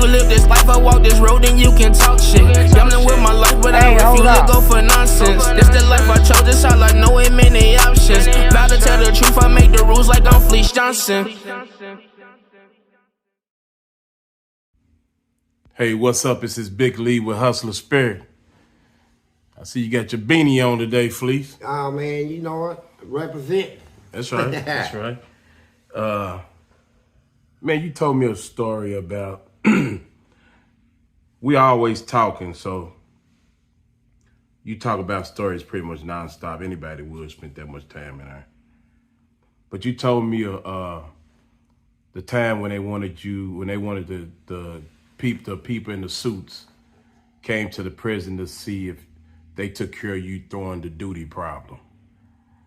live this life, I walk this road, then you can talk shit. Gambling with my life, but I refuse to go for nonsense. This the life I chose, this all I know, ain't many options. Vow to tell the truth, I make the rules like I'm Fleece Johnson. Hey, what's up? This is Big Lee with Hustler Spirit. I see you got your beanie on today, Fleece. Oh, man, you know what? Represent. That's right. That's right. Man, you told me a story about we always talking, so you talk about stories pretty much nonstop. Anybody would spend that much time in there. But you told me the time when they wanted the people in the suits came to the prison to see if they took care of you throwing the duty problem.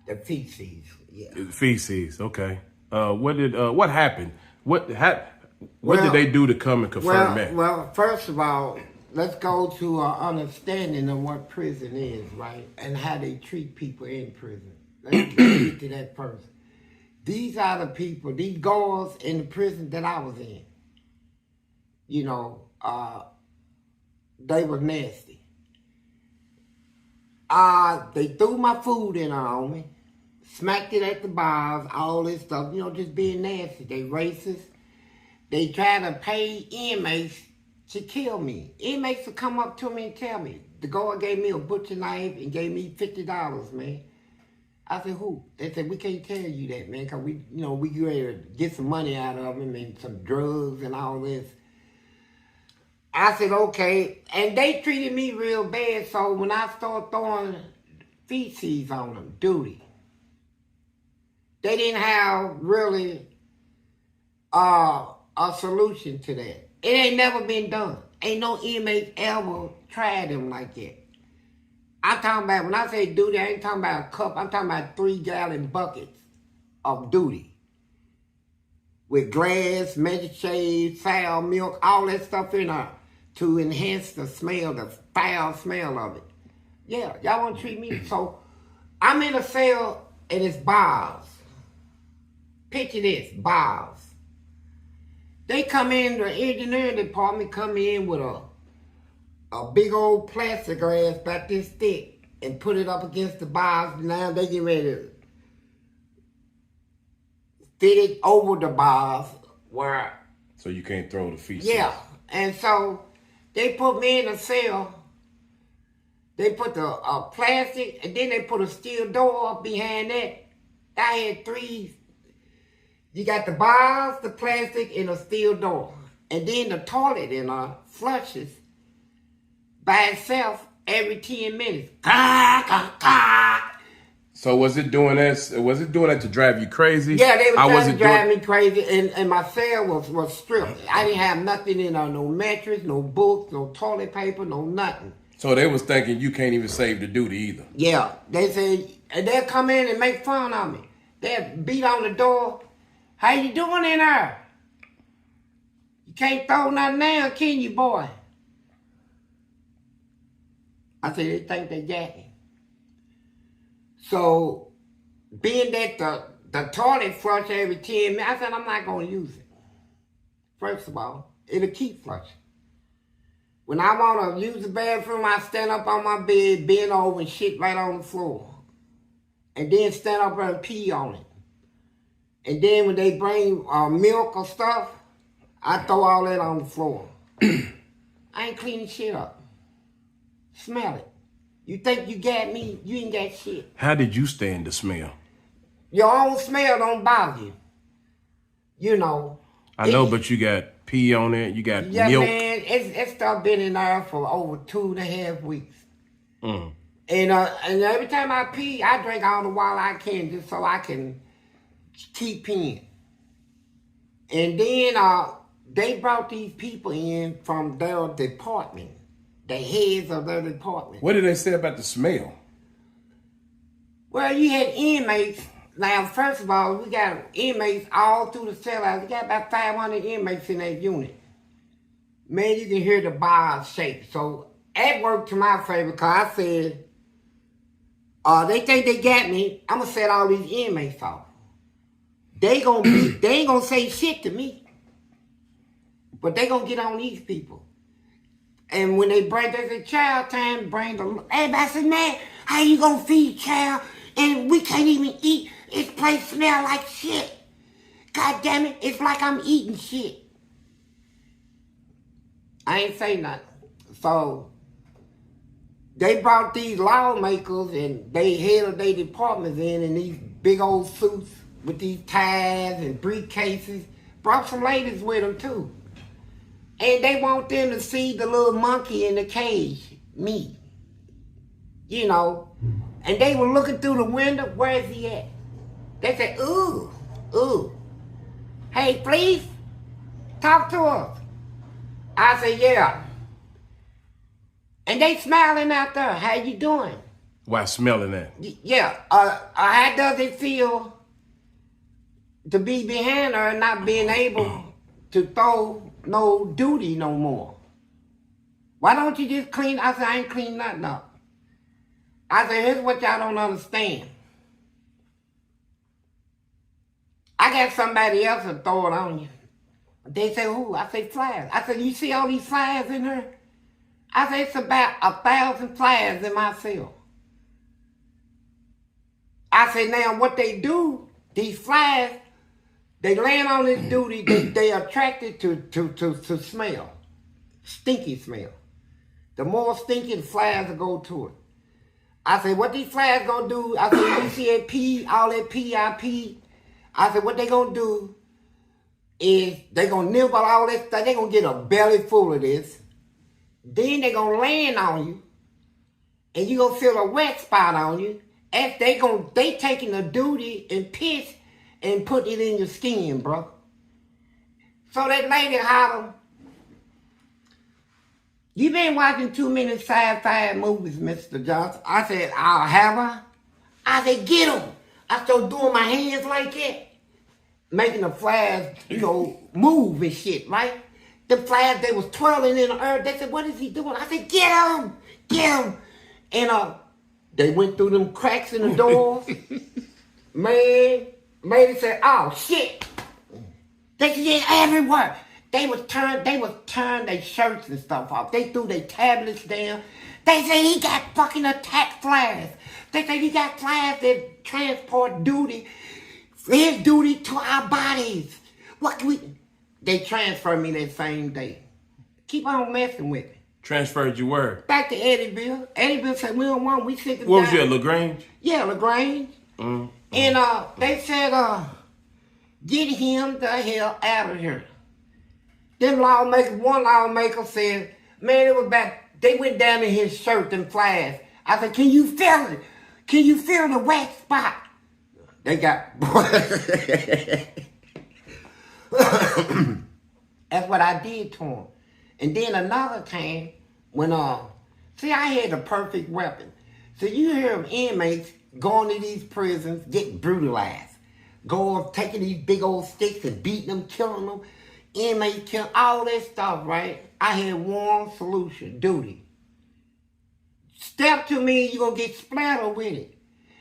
The feces, yeah. Feces, okay. What happened? What did they do to come and confirm that? Well, first of all, let's go to our understanding of what prison is, right? And how they treat people in prison. Let's get to that first. These are the people, these guards in the prison that I was in. You know, they were nasty. They threw my food in on me, smacked it at the bars, all this stuff, you know, just being nasty. They racist. They try to pay inmates to kill me. Inmates would come up to me and tell me, the guard gave me a butcher knife and gave me $50, man. I said, who? They said, we can't tell you that, man, because we ready to get some money out of them and some drugs and all this. I said, okay. And they treated me real bad, so when I started throwing feces on them, duty, they didn't have really a solution to that. It ain't never been done. Ain't no inmate ever tried them like that. I'm talking about, when I say duty, I ain't talking about a cup. I'm talking about 3-gallon buckets of duty. With glass, magic shade, sour milk, all that stuff in there to enhance the smell, the foul smell of it. Yeah, y'all want to treat me. So I'm in a cell and it's bars. Picture this, bars. They come in, the engineering department come in with a big old plastic glass about this thick and put it up against the bars. Now they get ready to fit it over the bars where... So you can't throw the feces. Yeah, and so they put me in a cell. They put the plastic, and then they put a steel door up behind that. I had 3... You got the bars, the plastic, and a steel door. And then the toilet flushes by itself every 10 minutes. So was it doing that? Was it doing that to drive you crazy? Yeah, they were trying to drive me crazy, and my cell was stripped. I didn't have nothing in there, no mattress, no books, no toilet paper, no nothing. So they was thinking you can't even save the duty either. Yeah, they said, and they'll come in and make fun of me. They'll beat on the door. How you doing in there? You can't throw nothing down, can you, boy? I said, they think they got me. So, being that the toilet flush every 10 minutes, I said, I'm not going to use it. First of all, it'll keep flushing. When I want to use the bathroom, I stand up on my bed, bend over, and shit right on the floor. And then stand up and pee on it. And then when they bring milk or stuff, I throw all that on the floor. I ain't cleaning shit up. Smell it. You think you got me, you ain't got shit. How did you stand the smell? Your own smell don't bother you. You know. I know, but you got pee on it, you got yeah, milk. Man, it's stuff been in there for over 2.5 weeks. And every time I pee, I drink all the water I can just so I can keep peeing. And then they brought these people in from their department, the heads of their department. What did they say about the smell? Well, you had inmates. Now, first of all, we got inmates all through the cell house. We got about 500 inmates in that unit. Man, you can hear the bars shake. So that worked to my favor because I said, they think they got me. I'm going to set all these inmates off. They ain't gonna say shit to me. But they gonna get on these people. And when they say child time, bring the, everybody say, man, how you gonna feed child? And we can't even eat. This place smell like shit. God damn it, it's like I'm eating shit. I ain't say nothing. So, they brought these lawmakers and they head of their departments in these big old suits with these ties and briefcases. Brought some ladies with them too. And they want them to see the little monkey in the cage, me. You know. And they were looking through the window, where is he at? They said, ooh, ooh. Hey, Fleece, talk to us. I said, yeah. And they smiling out there, how you doing? Why smelling that? Yeah, how does it feel to be behind her and not being able to throw no duty no more? Why don't you just clean? I said, I ain't clean nothing up. I said, here's what y'all don't understand. I got somebody else to throw it on you. They say, who? I say, flies. I said, you see all these flies in her? I said, it's about 1,000 flies in my cell. I said, now what they do, these flies, they land on this duty, they attracted to smell. Stinky smell. The more stinky, the flies will go to it. I said, what these flies gonna do? I said, you see that pee, all that PIP? I said, what they gonna do is they gonna nibble all this stuff. They gonna get a belly full of this. Then they gonna land on you. And you gonna feel a wet spot on you. As they taking the duty and piss and put it in your skin, bro. So that lady hollered, you been watching too many sci-fi movies, Mr. Johnson. I said, I'll have her. I said, get him. I started doing my hands like that. Making the flies, move and shit, right? The flies, they was twirling in the earth. They said, what is he doing? I said, get him. Get him. And they went through them cracks in the doors. Man, lady said, oh, shit. They said, everywhere. They was turn their shirts and stuff off. They threw their tablets down. They said he got fucking attack flies. They said he got flies that transport duty, his duty to our bodies. What can we? They transferred me that same day. Keep on messing with me. Transferred you where? Back to Eddyville. Eddyville said we don't want. We sick of. What was you at, LaGrange? Yeah, LaGrange. And they said, get him the hell out of here. Them lawmakers, one lawmaker said, man, it was back. They went down in his shirt, them flies. I said, can you feel it? Can you feel the wet spot? They got. That's what I did to him. And then another time, when, see, I had the perfect weapon. So you hear of inmates going to these prisons, getting brutalized. Going, taking these big old sticks and beating them, killing them. Inmates killing, all that stuff, right? I had one solution, duty. Step to me, you're going to get splattered with it.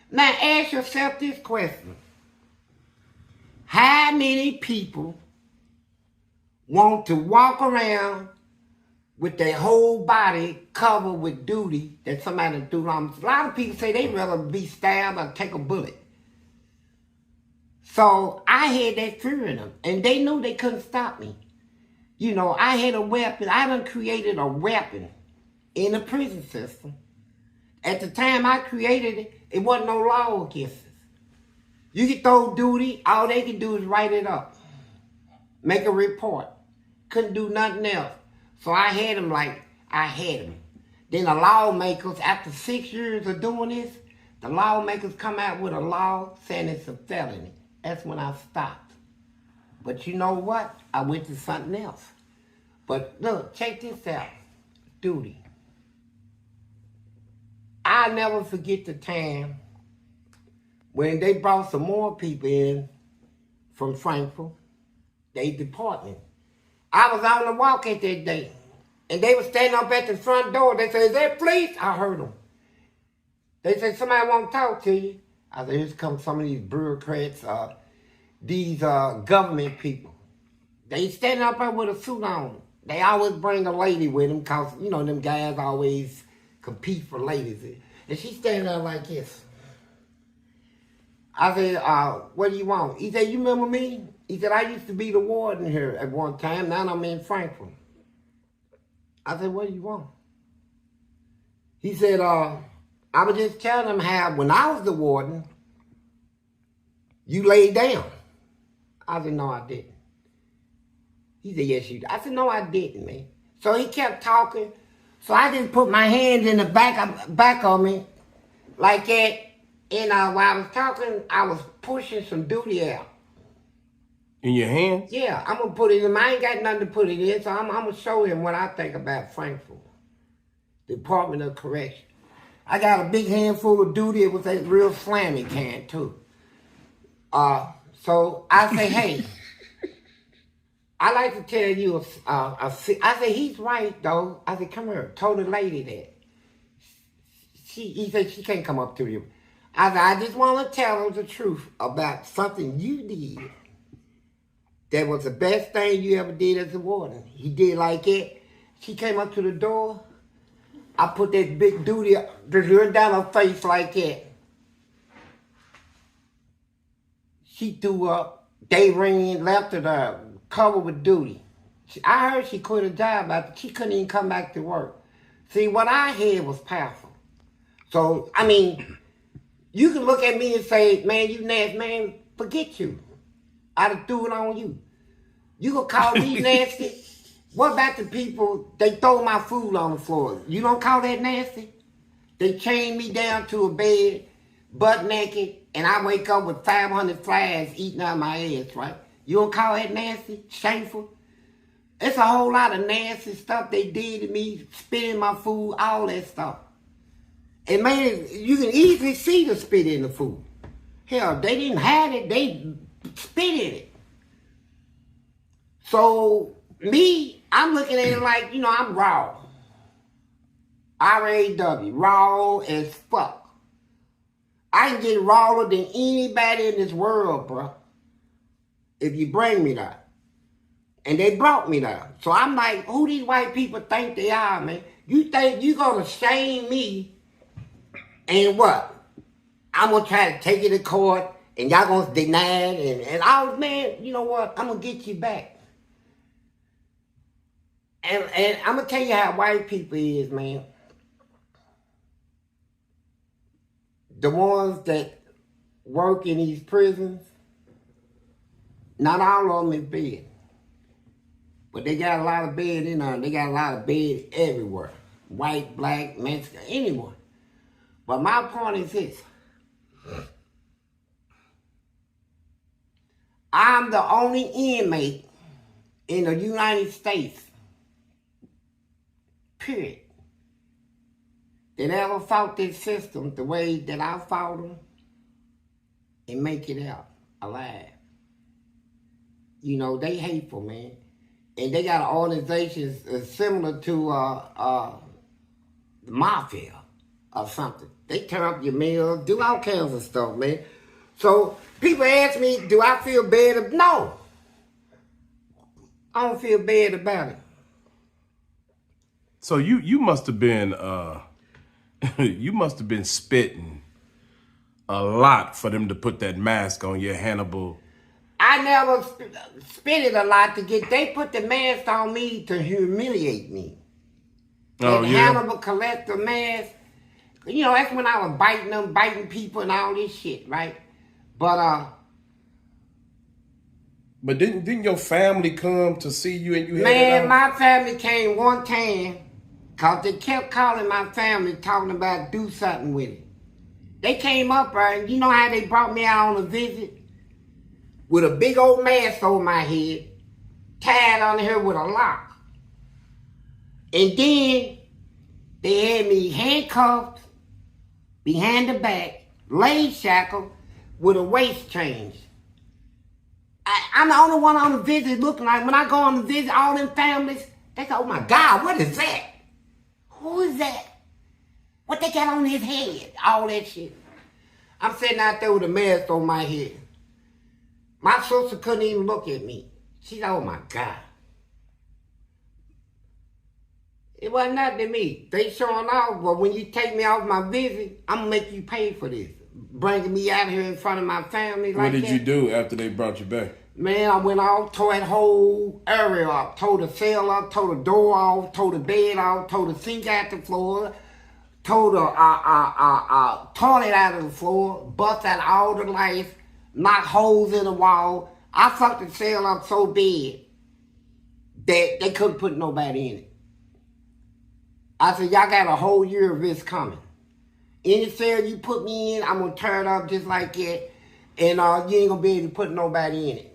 Now ask yourself this question. How many people want to walk around with their whole body covered with duty that somebody threw on? A lot of people say they'd rather be stabbed or take a bullet. So I had that fear in them, and they knew they couldn't stop me. I had a weapon. I done created a weapon in the prison system. At the time I created it, it wasn't no law against us. You could throw duty, all they could do is write it up. Make a report. Couldn't do nothing else. So I had them like I had them. Then the lawmakers, after 6 years of doing this, the lawmakers come out with a law saying it's a felony. That's when I stopped. But you know what? I went to something else. But look, check this out. Duty. I'll never forget the time when they brought some more people in from Frankfurt, they department. I was on the walk at that day, and they were standing up at the front door. They said, is that Fleece? I heard them. They said, somebody want to talk to you. I said, here come some of these bureaucrats, these government people. They standing up there with a suit on. They always bring a lady with them because, you know, them guys always compete for ladies. And she standing there like this. I said, what do you want? He said, you remember me? He said, I used to be the warden here at one time. Now I'm in Frankfurt. I said, what do you want? He said, I was just telling him how when I was the warden, you laid down. I said, no, I didn't. He said, yes, you did. I said, no, I didn't, man. So he kept talking. So I just put my hands in the back of me like that. And while I was talking, I was pushing some duty out. In your hands? Yeah, I'm going to put it in. I ain't got nothing to put it in, so I'm going to show him what I think about Frankfurt. Department of Correction. I got a big handful of duty. It was a real slammy can, too. So I say, hey, I like to tell you, I said, he's right, though. I said, come here. Told the lady that. He said, she can't come up to you. I said, I just want to tell her the truth about something you did. That was the best thing you ever did as a warden. He did like it. She came up to the door. I put that big duty down her face like that. She threw up. They ring left her there, covered with duty. I heard she quit her job after she couldn't even come back to work. See, what I had was powerful. So, I mean, you can look at me and say, man, you nasty, man, forget you. I'd have threw it on you. You gonna call me nasty? What about the people, they throw my food on the floor? You don't call that nasty? They chain me down to a bed, butt naked, and I wake up with 500 flies eating out my ass, right? You don't call that nasty? Shameful? It's a whole lot of nasty stuff they did to me, spitting my food, all that stuff. And man, you can easily see the spit in the food. Hell, they didn't have it, they spit in it. So, me, I'm looking at it like, you know, I'm raw. R-A-W, raw as fuck. I can get rawer than anybody in this world, bro. If you bring me there. And they brought me there. So I'm like, who these white people think they are, man? You think you gonna shame me and what? I'm gonna try to take it to court and y'all gonna deny it and I was, man, you know what? I'm gonna get you back. And I'm gonna tell you how white people is, man. The ones that work in these prisons, not all of them is bad. But they got a lot of bed in there. They got a lot of bed everywhere. White, black, Mexican, anyone. But my point is this. I'm the only inmate in the United States, period, that ever fought this system the way that I fought them and make it out alive. You know, they hateful, man. And they got organizations similar to the mafia or something. They turn up your meals, do all kinds of stuff, man. So people ask me, do I feel bad? No. I don't feel bad about it. So you must have been you must have been spitting a lot for them to put that mask on your Hannibal. I never spit it a lot to get. They put the mask on me to humiliate me. Oh, and yeah. Hannibal collect the mask. You know, that's when I was biting them, biting people and all this shit, right? But didn't your family come to see you and you had man, my family came one time because they kept calling my family talking about do something with it. They came up, right? You know how they brought me out on a visit? With a big old mask over my head, tied on here with a lock. And then they had me handcuffed behind the back, leg shackled with a waist change. I'm the only one on the visit looking like, when I go on the visit, all them families, they go, oh my God, what is that? Who is that? What they got on his head? All that shit. I'm sitting out there with a mask on my head. My sister couldn't even look at me. She said, oh my God. It wasn't nothing to me. They showing off, but when you take me off my visit, I'm gonna make you pay for this. Bringing me out here in front of my family like that. What did you do after they brought you back? Man, I went off, tore that whole area up, tore the cell up, tore the door off, tore the bed off, tore the sink out the floor, tore the toilet out of the floor, bust out all the lights, knocked holes in the wall. I fucked the cell up so bad that they couldn't put nobody in it. I said, y'all got a whole year of this coming. Any cell you put me in, I'm going to tear it up just like that, and you ain't going to be able to put nobody in it.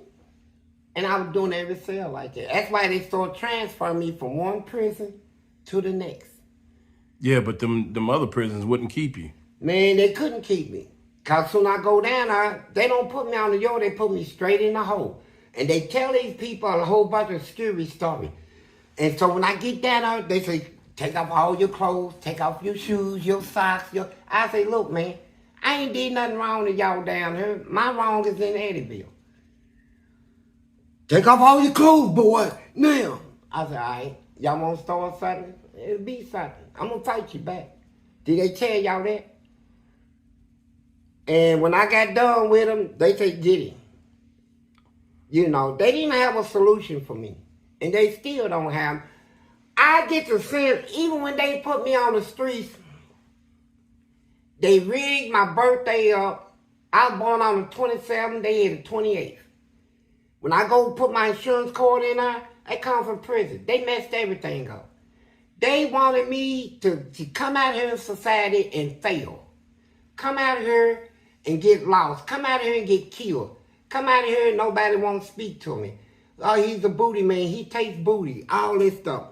And I was doing every cell like that. That's why they started transferring me from one prison to the next. Yeah, but them other prisons wouldn't keep you. Man, they couldn't keep me. Because soon I go down there, they don't put me on the yard, they put me straight in the hole. And they tell these people a whole bunch of scary stories. And so when I get down there, they say, take off all your clothes, take off your shoes, your socks. I say, look, man, I ain't did nothing wrong to y'all down here. My wrong is in Eddyville. Take off all your clothes, boy, now. I said, all right, y'all want to start something? It'll be something. I'm going to fight you back. Did they tell y'all that? And when I got done with them, they said, get him. You know, they didn't have a solution for me. And they still don't have. I get the sense, even when they put me on the streets, they rigged my birthday up. I was born on the 27th, they had the 28th. When I go put my insurance card in there, I come from prison. They messed everything up. They wanted me to come out here in society and fail. Come out here and get lost. Come out here and get killed. Come out here and nobody won't speak to me. Oh, he's a booty man. He takes booty. All this stuff.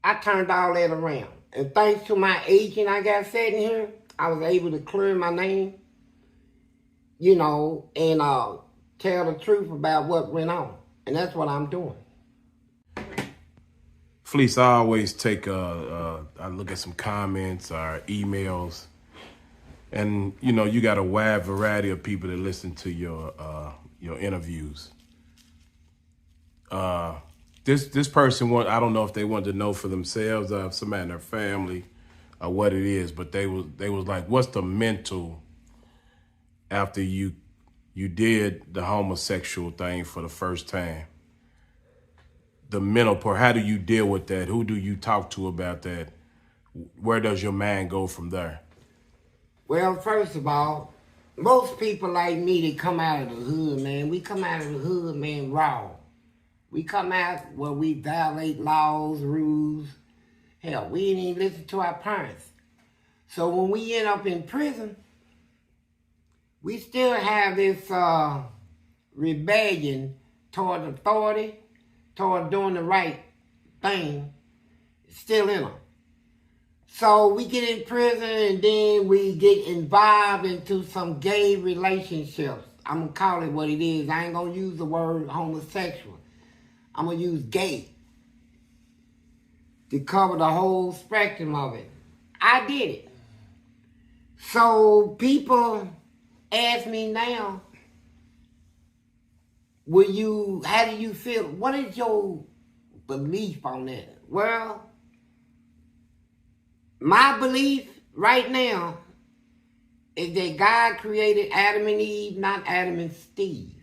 I turned all that around. And thanks to my agent I got sitting here, I was able to clear my name, you know, and tell the truth about what went on. And that's what I'm doing. Fleece, I always take I look at some comments or emails, and you know you got a wide variety of people that listen to your interviews. This person I don't know if they wanted to know for themselves or if somebody in their family or what it is, but they was like, what's the mental after you did the homosexual thing for the first time? The mental part, how do you deal with that? Who do you talk to about that? Where does your mind go from there? Well, first of all, most people like me that come out of the hood, man, we come out of the hood, man, raw. We come out where we violate laws, rules. Hell, we didn't even listen to our parents. So when we end up in prison, we still have this rebellion toward authority, toward doing the right thing, still in them. So we get in prison and then we get involved into some gay relationships. I'm going to call it what it is. I ain't going to use the word homosexual. I'm going to use gay to cover the whole spectrum of it. I did it. So people ask me now, how do you feel? What is your belief on that? Well, my belief right now is that God created Adam and Eve, not Adam and Steve.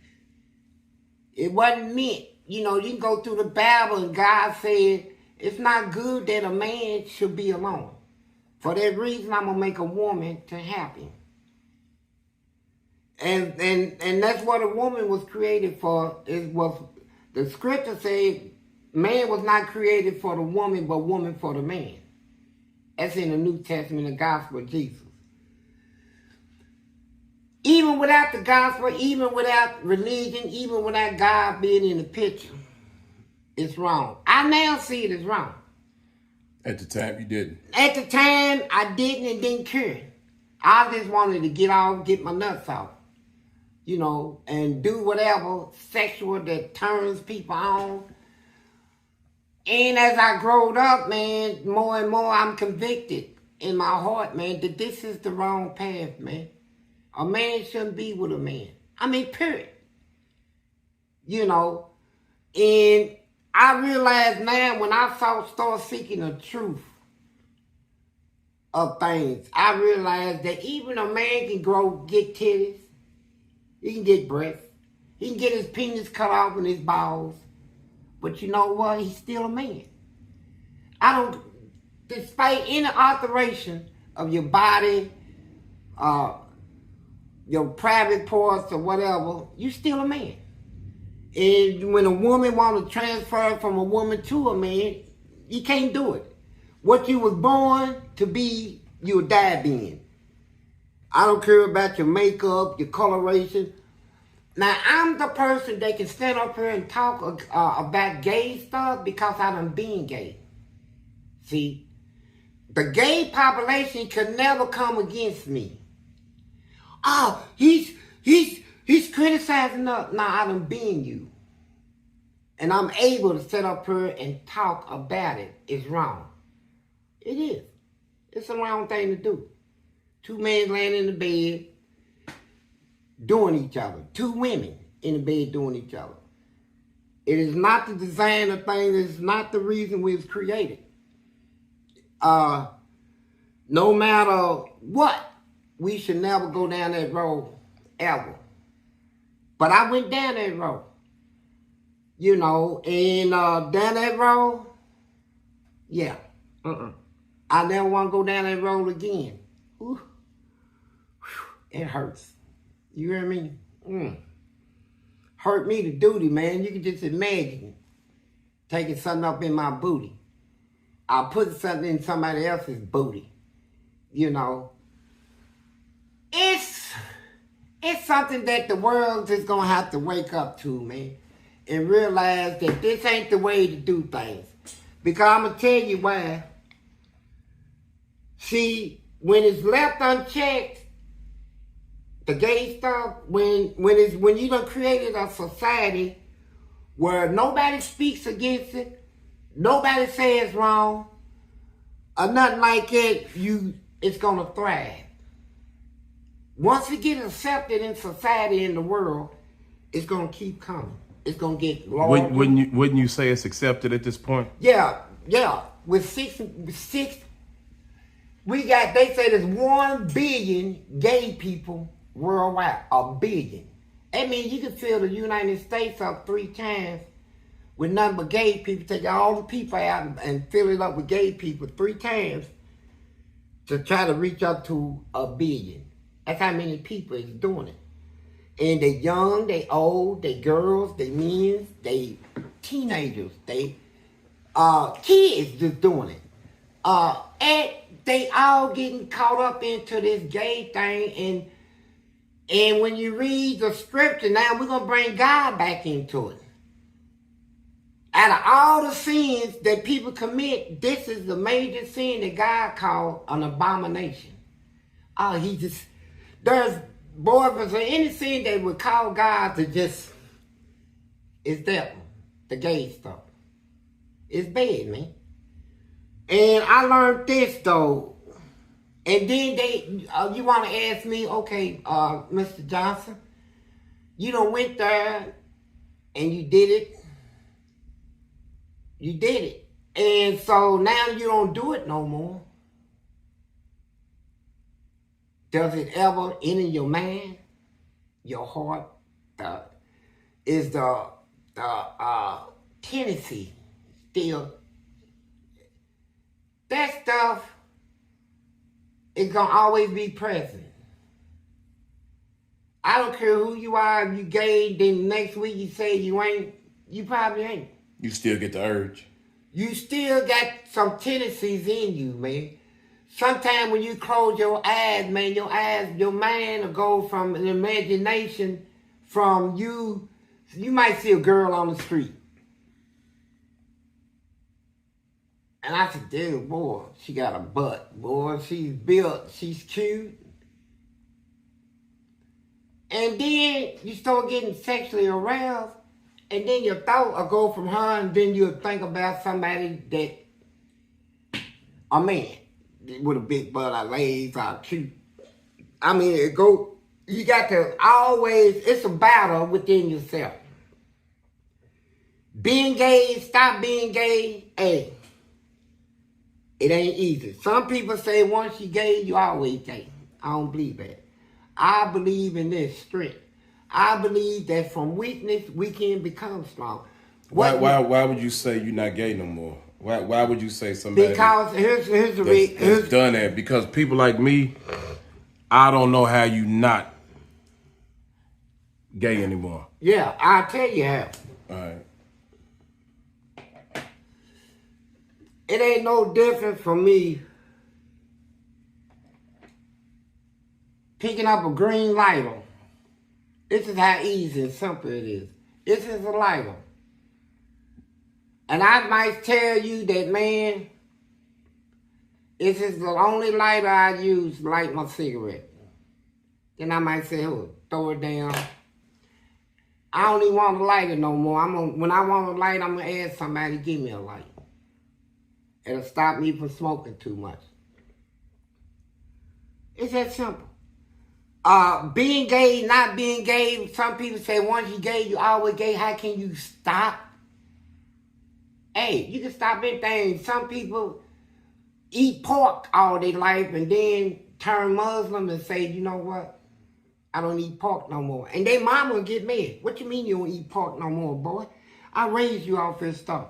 It wasn't meant. You know, you can go through the Bible and God said, it's not good that a man should be alone. For that reason, I'm going to make a woman to help him. And that's what a woman was created for. The scripture said, man was not created for the woman, but woman for the man. That's in the New Testament, the gospel of Jesus. Even without the gospel, even without religion, even without God being in the picture, it's wrong. I now see it as wrong. At the time, you didn't. At the time, I didn't and didn't care. I just wanted to get my nuts out, you know, and do whatever sexual that turns people on. And as I growed up, man, more and more I'm convicted in my heart, man, that this is the wrong path, man. A man shouldn't be with a man. I mean, period. You know, And I realize now when I start seeking the truth of things, I realize that even a man can get titties, he can get breasts, he can get his penis cut off and his balls, but you know what? He's still a man. Despite any alteration of your body, your private parts or whatever, you still a man. And when a woman wants to transfer from a woman to a man, you can't do it. What you was born to be, you'll die being. I don't care about your makeup, your coloration. Now, I'm the person that can stand up here and talk about gay stuff because I done been gay. See, the gay population could never come against me. Oh, he's criticizing us. Nah, I done been you. And I'm able to sit up here and talk about it. It's wrong. It is. It's the wrong thing to do. Two men laying in the bed doing each other. Two women in the bed doing each other. It is not the design of things. It is not the reason we was created. No matter what, we should never go down that road ever. But I went down that road. You know, and down that road, yeah. I never want to go down that road again. Ooh. It hurts. You hear me? Hurt me to duty, man. You can just imagine taking something up in my booty. I put something in somebody else's booty. You know. It's something that the world is going to have to wake up to, man. And realize that this ain't the way to do things. Because I'm going to tell you why. See, when it's left unchecked, the gay stuff, when you done created a society where nobody speaks against it, nobody says wrong, or nothing like it, it's going to thrive. Once it gets accepted in society, in the world, it's going to keep coming. It's going to get larger. Wouldn't you say it's accepted at this point? Yeah. With six, they say there's 1 billion gay people worldwide. 1 billion. That means you can fill the United States up 3 times with nothing but gay people. Take all the people out and fill it up with gay people 3 times to try to reach up to 1 billion. That's how many people is doing it. And they young, they old, they girls, they men, they teenagers, they kids just doing it. And they all getting caught up into this gay thing. And when you read the scripture, now we're going to bring God back into it. Out of all the sins that people commit, this is the major sin that God called an abomination. Boy, if there's any sin they would call God to just, it's that one, the gay stuff. It's bad, man. And I learned this, though. And then you want to ask me, okay, Mr. Johnson, you done went there and you did it. You did it. And so now you don't do it no more. Does it ever enter your mind, your heart? Is the tendency still? That stuff is going to always be present. I don't care who you are. If you gay, then next week you say you ain't. You probably ain't. You still get the urge. You still got some tendencies in you, man. Sometimes when you close your eyes, man, your mind will go from an imagination from you. You might see a girl on the street. And I said, dude, boy, she got a butt. Boy, she's built, she's cute. And then you start getting sexually aroused. And then your thought will go from her, and then you'll think about somebody that, a man, with a big butt, or legs, or cute. I mean, you got to always, it's a battle within yourself. Being gay, stop being gay. Hey, it ain't easy. Some people say once you gay, you always gay. I don't believe that. I believe in this strength. I believe that from weakness, we can become strong. Why would you say you're not gay no more? Why would you say somebody Because here's the reason. That's done that? Because people like me, I don't know how you not gay anymore. Yeah, I'll tell you how. All right. It ain't no different from me picking up a green lighter. This is how easy and simple it is. This is a lighter. And I might tell you that, man, this is the only lighter I use to light my cigarette. Then I might say, oh, throw it down. I don't even want to light it no more. When I want a light, I'm going to ask somebody to give me a light. It'll stop me from smoking too much. It's that simple. Being gay, not being gay, some people say once you're gay, you always gay. How can you stop? Hey, you can stop anything. Some people eat pork all their life and then turn Muslim and say, you know what? I don't eat pork no more. And their mama will get mad. What you mean you don't eat pork no more, boy? I raised you off this stuff.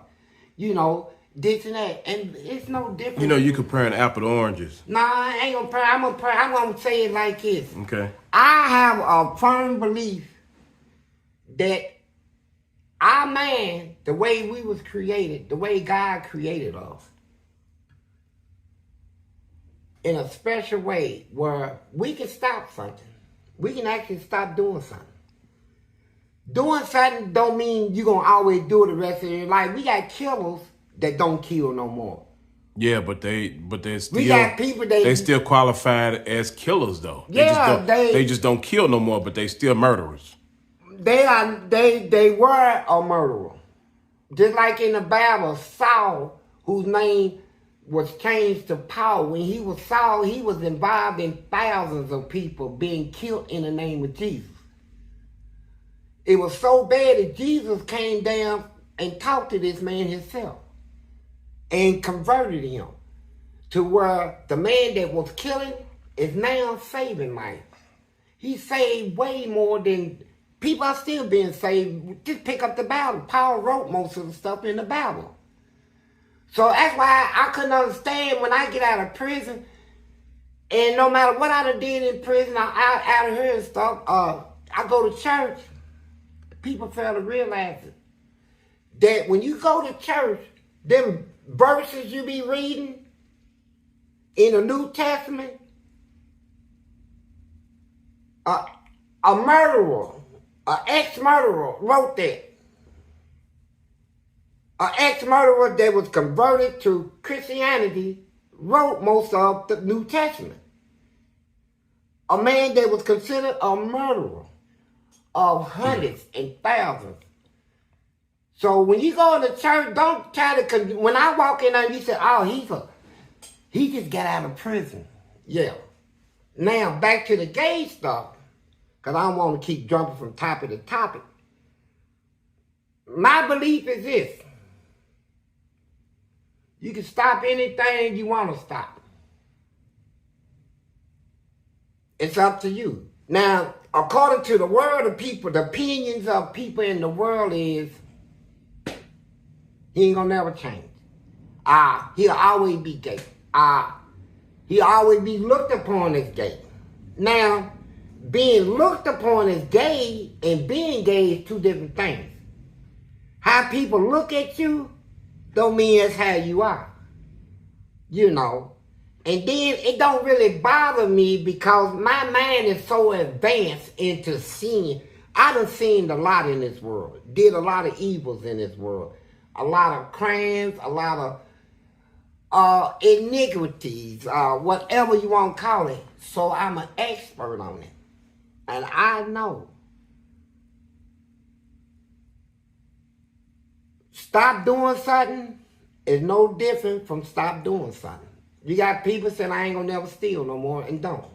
You know, this and that. And it's no different. You know, you comparing apple to oranges. Nah, I ain't gonna pray. I'm gonna say it like this. Okay. I have a firm belief that our man, the way we was created, the way God created us, in a special way where we can stop something. We can actually stop doing something. Doing something don't mean you're going to always do it the rest of your life. We got killers that don't kill no more. Yeah, but they're still, we got people they still qualified as killers though. Yeah, they just don't kill no more, but they still murderers. They were a murderer. Just like in the Bible, Saul, whose name was changed to Paul. When he was Saul, he was involved in thousands of people being killed in the name of Jesus. It was so bad that Jesus came down and talked to this man himself and converted him to where the man that was killing is now saving lives. He saved way more than people are still being saved. Just pick up the Bible. Paul wrote most of the stuff in the Bible. So that's why I couldn't understand when I get out of prison, and no matter what I done did in prison, I'm out of here and stuff, I go to church, people fail to realize it. That when you go to church, them verses you be reading in the New Testament, a murderer, an ex-murderer wrote that. An ex-murderer that was converted to Christianity wrote most of the New Testament. A man that was considered a murderer of hundreds and thousands. So when you go to church, don't try to, when I walk in there, you say, oh, he just got out of prison. Yeah. Now, back to the gay stuff, because I don't want to keep jumping from topic to topic. My belief is this. You can stop anything you want to stop. It's up to you. Now, according to the world of people, the opinions of people in the world is, he ain't gonna never change. He'll always be gay. He'll always be looked upon as gay. Now, being looked upon as gay and being gay is two different things. How people look at you don't mean that's how you are. You know. And then it don't really bother me because my mind is so advanced into seeing. I done seen a lot in this world. Did a lot of evils in this world. A lot of crimes, a lot of iniquities, whatever you want to call it. So I'm an expert on it. And I know. Stop doing something is no different from stop doing something. You got people saying, I ain't gonna never steal no more, and don't.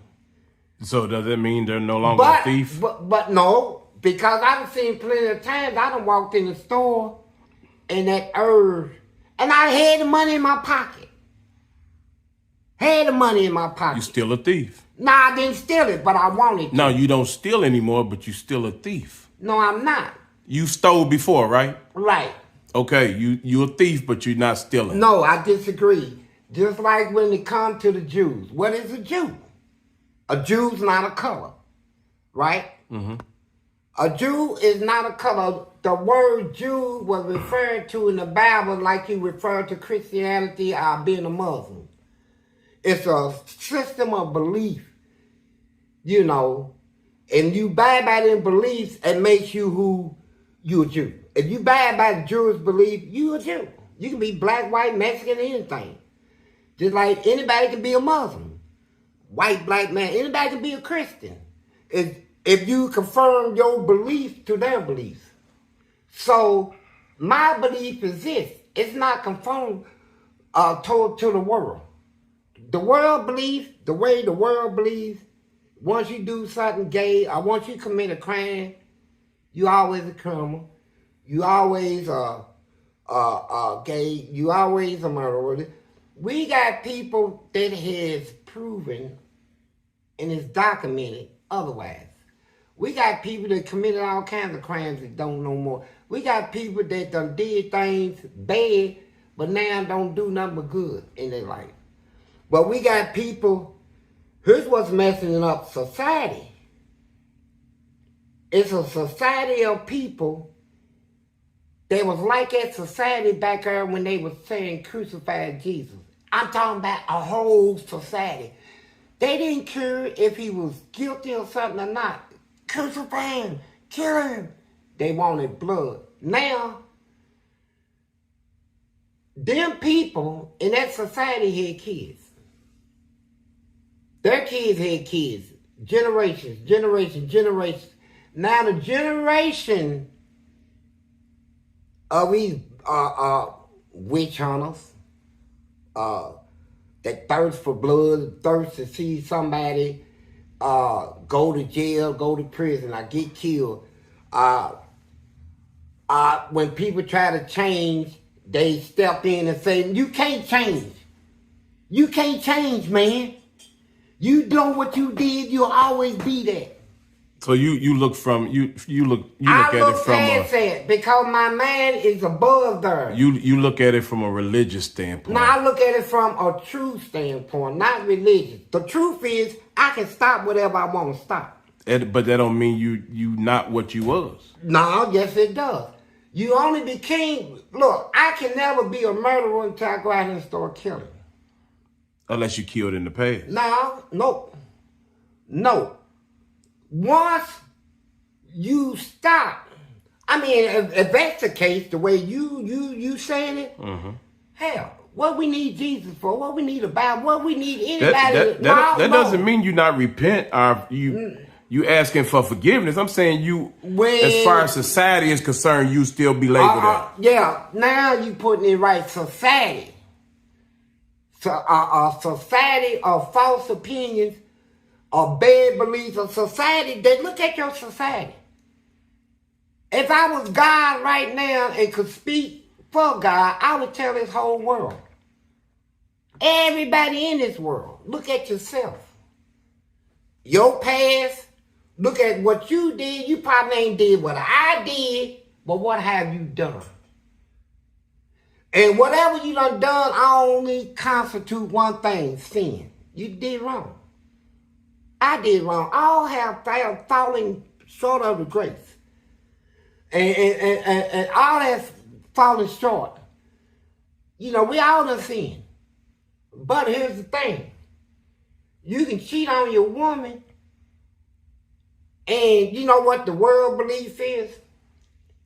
So does that mean they're no longer a thief? But no, because I done seen plenty of times, I done walked in the store, and that herb. And I had the money in my pocket. Had the money in my pocket. You still a thief. No, I didn't steal it, but I wanted to. No, you don't steal anymore, but you still a thief. No, I'm not. You stole before, right? Right. Okay, you a thief, but you're not stealing. No, I disagree. Just like when it comes to the Jews. What is a Jew? A Jew's not a color, right? Mm-hmm. A Jew is not a color. The word Jew was referred to in the Bible like you refer to Christianity or being a Muslim. It's a system of belief, you know, and you abide by them beliefs, it makes you who you a Jew. If you abide by the Jewish belief, you a Jew. You can be black, white, Mexican, anything. Just like anybody can be a Muslim. White, black man, anybody can be a Christian. If you confirm your belief to their beliefs. So my belief is this. It's not conformed to the world. The world believes, the way the world believes, once you do something gay or once you commit a crime, you always a criminal. You always gay. You always a murderer. We got people that has proven and is documented otherwise. We got people that committed all kinds of crimes that don't know more. We got people that done did things bad, but now don't do nothing but good in their life. But we got people, here's what's messing up society. It's a society of people that was like that society back there when they was saying crucify Jesus. I'm talking about a whole society. They didn't care if he was guilty or something or not. Crucify him, kill him. They wanted blood. Now, them people in that society had kids. Their kids had kids. Generations. Now the generation of these witch hunters that thirst for blood, thirst to see somebody go to jail, go to prison, or get killed. When people try to change, they step in and say, you can't change. You can't change, man. You know what you did, you'll always be that. So you look from you look at it from a, because my man is above there. You look at it from a religious standpoint. No, I look at it from a true standpoint, not religious. The truth is, I can stop whatever I want to stop. But that don't mean you not what you was. No, yes it does. You only became, look, I can never be a murderer until I go out and start killing. Unless you killed in the past. No. Once you stop, I mean, if that's the case, the way you saying it, hell, what we need Jesus for, what we need a Bible, what we need anybody. That doesn't mean you not repent or you asking for forgiveness. I'm saying as far as society is concerned, you still be labeled that. Yeah, now you putting it right, society. So, a society of false opinions, of bad beliefs, a society, they look at your society. If I was God right now and could speak for God, I would tell this whole world. Everybody in this world, look at yourself. Your past, look at what you did. You probably ain't did what I did, but what have you done? And whatever you done only constitute one thing, sin. You did wrong. I did wrong. All have fallen short of the grace. And all that's fallen short. You know, we all done sinned. But here's the thing. You can cheat on your woman. And you know what the world belief is?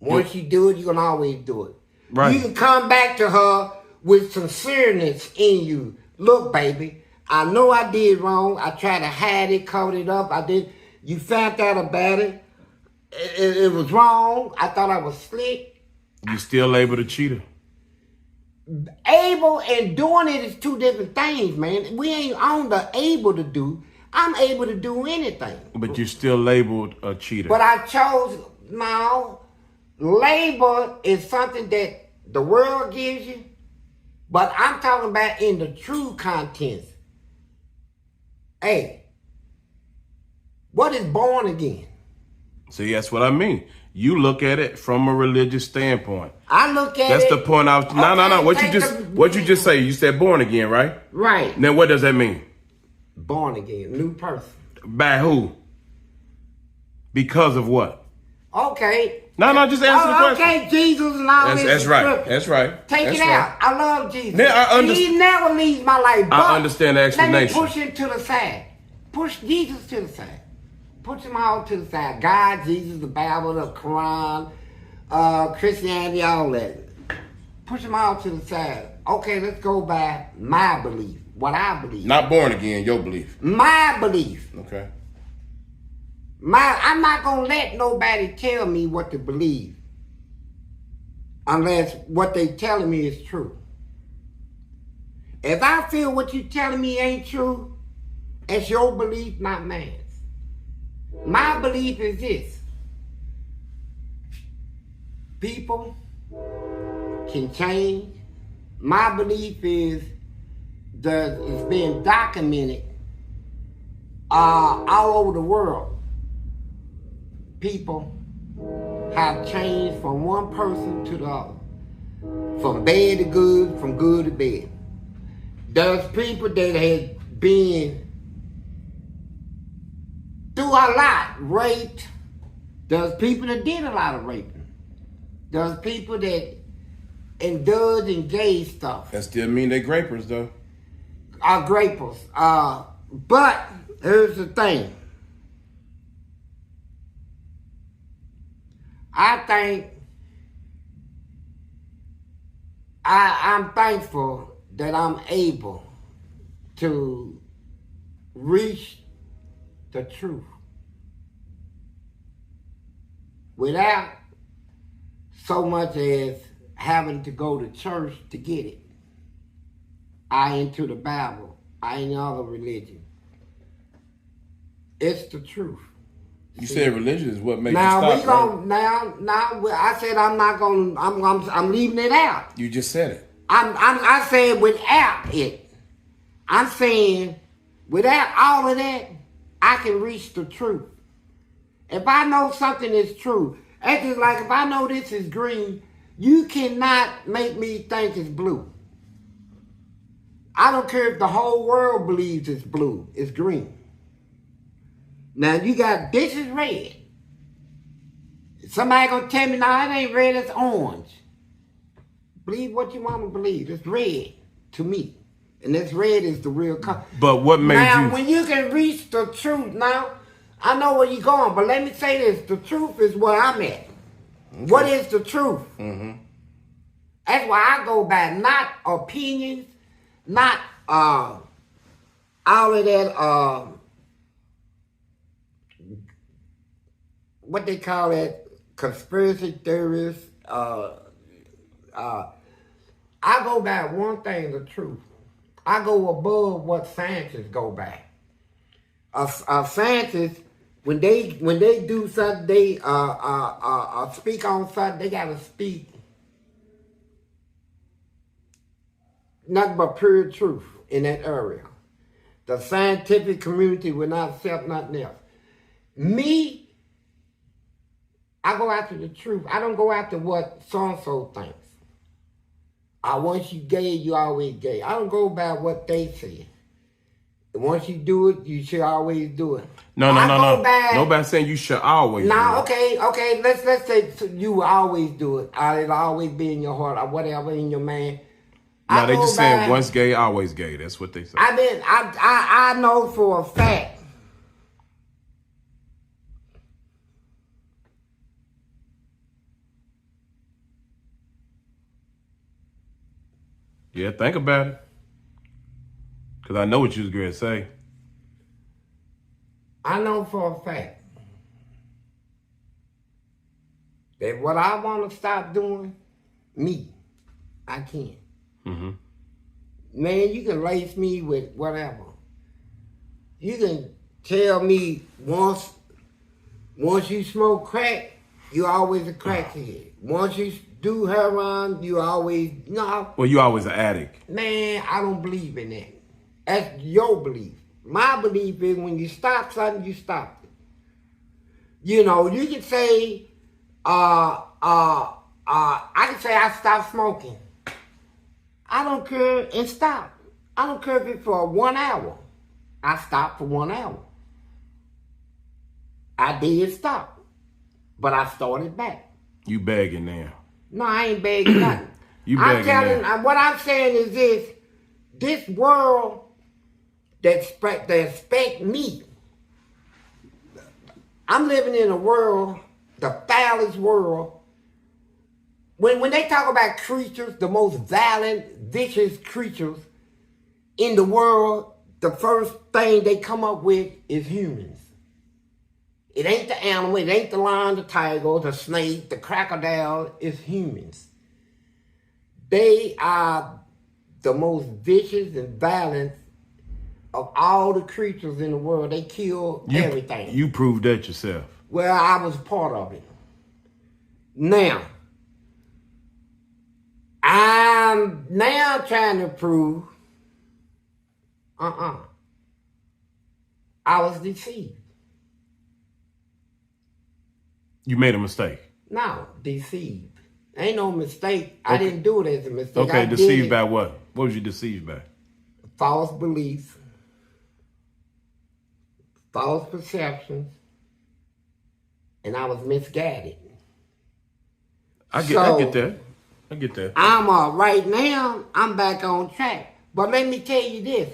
Once you do it, you can always do it. Right. You can come back to her with sincereness in you. Look, baby, I know I did wrong. I tried to hide it, cover it up. You found out about it. It was wrong. I thought I was slick. You still able to cheat her? Able and doing it is two different things, man. We ain't on the able to do. I'm able to do anything. But you're still labeled a cheater. But I chose, no. Label is something that the world gives you, but I'm talking about in the true contents. Hey, what is born again? See, that's what I mean. You look at it from a religious standpoint. I look at That's it. the point I was. No. What you just say? You said born again, right? Right. Now, what does that mean? Born again, new person. By who? Because of what? Okay. No, just answer the question. Okay, Jesus and all this. That's right. That's right. Take That's it out. I love Jesus. Now, He never leaves my life. But I understand the explanation. Let me push him to the side. Push Jesus to the side. Push them all to the side. God, Jesus, the Bible, the Quran, Christianity, all that. Push them all to the side. Okay, let's go by my belief. What I believe. Not born again, your belief. My belief. Okay. I'm not going to let nobody tell me what to believe. Unless what they telling me is true. If I feel what you telling me ain't true, it's your belief, not mine. My belief is this. People can change. My belief is that it's been documented all over the world. People have changed from one person to the other. From bad to good, from good to bad. There's people that have been through a lot, raped. There's people that did a lot of raping. There's people that indulge in gay stuff. That still mean they grapers, though. Are grapers. But here's the thing. I think I'm thankful that I'm able to reach the truth without so much as having to go to church to get it. I into the Bible. I ain't other religion. It's the truth. You said religion is what makes now you we stop, gon' right? now I said I'm not gonna I'm leaving it out. You just said it. I said without it. I'm saying without all of that, I can reach the truth. If I know something is true, it's just like if I know this is green, you cannot make me think it's blue. I don't care if the whole world believes it's blue, it's green. Now you got, this is red. Somebody gonna tell me, no, it ain't red, it's orange. Believe what you want to believe. It's red to me. And this red is the real color. But what made now, when you can reach the truth, now, I know where you're going, but let me say this. The truth is where I'm at. Okay. What is the truth? Mm-hmm. That's why I go by not opinions, not all of that, what they call it, conspiracy theorists. I go by one thing, the truth. I go above what scientists go by. Scientists, when they do something, they speak on something, they gotta speak nothing but pure truth in that area. The scientific community will not accept nothing else. Me, I go after the truth. I don't go after what so-and-so thinks. Once you gay, you always gay. I don't go by what they say. Once you do it, you should always do it. No. Nobody's saying you should always do it. Okay. Let's say you will always do it. It'll always be in your heart or whatever in your mind. No, they just saying once gay, always gay. That's what they say. I know for a fact. Yeah, think about it. Because I know what you was going to say. I know for a fact that what I want to stop doing, me, I can. Mm-hmm. Man, you can lace me with whatever. You can tell me once you smoke crack, you always a crackhead. Once you do heroin, you always, no. Well, you always an addict. Man, I don't believe in that. That's your belief. My belief is when you stop something, you stop it. You know, you can say, I can say I stopped smoking. I don't care, and stop. I don't care if it's for 1 hour. I stopped for 1 hour. I did stop, but I started back. You begging now. No, I ain't begging nothing. You begging now. What I'm saying is this world that expect me. I'm living in a world, the foulest world. When they talk about creatures, the most violent, vicious creatures in the world, the first thing they come up with is humans. It ain't the animal, it ain't the lion, the tiger, the snake, the crocodile, it's humans. They are the most vicious and violent of all the creatures in the world. They kill everything. You proved that yourself. Well, I was part of it. Now, I'm now trying to prove, I was deceived. You made a mistake. No, deceived. Ain't no mistake. Okay. I didn't do it as a mistake. Okay, deceived by what? What was you deceived by? False beliefs, false perceptions, and I was misguided. I get that. I get that. I'm right now, I'm back on track. But let me tell you this.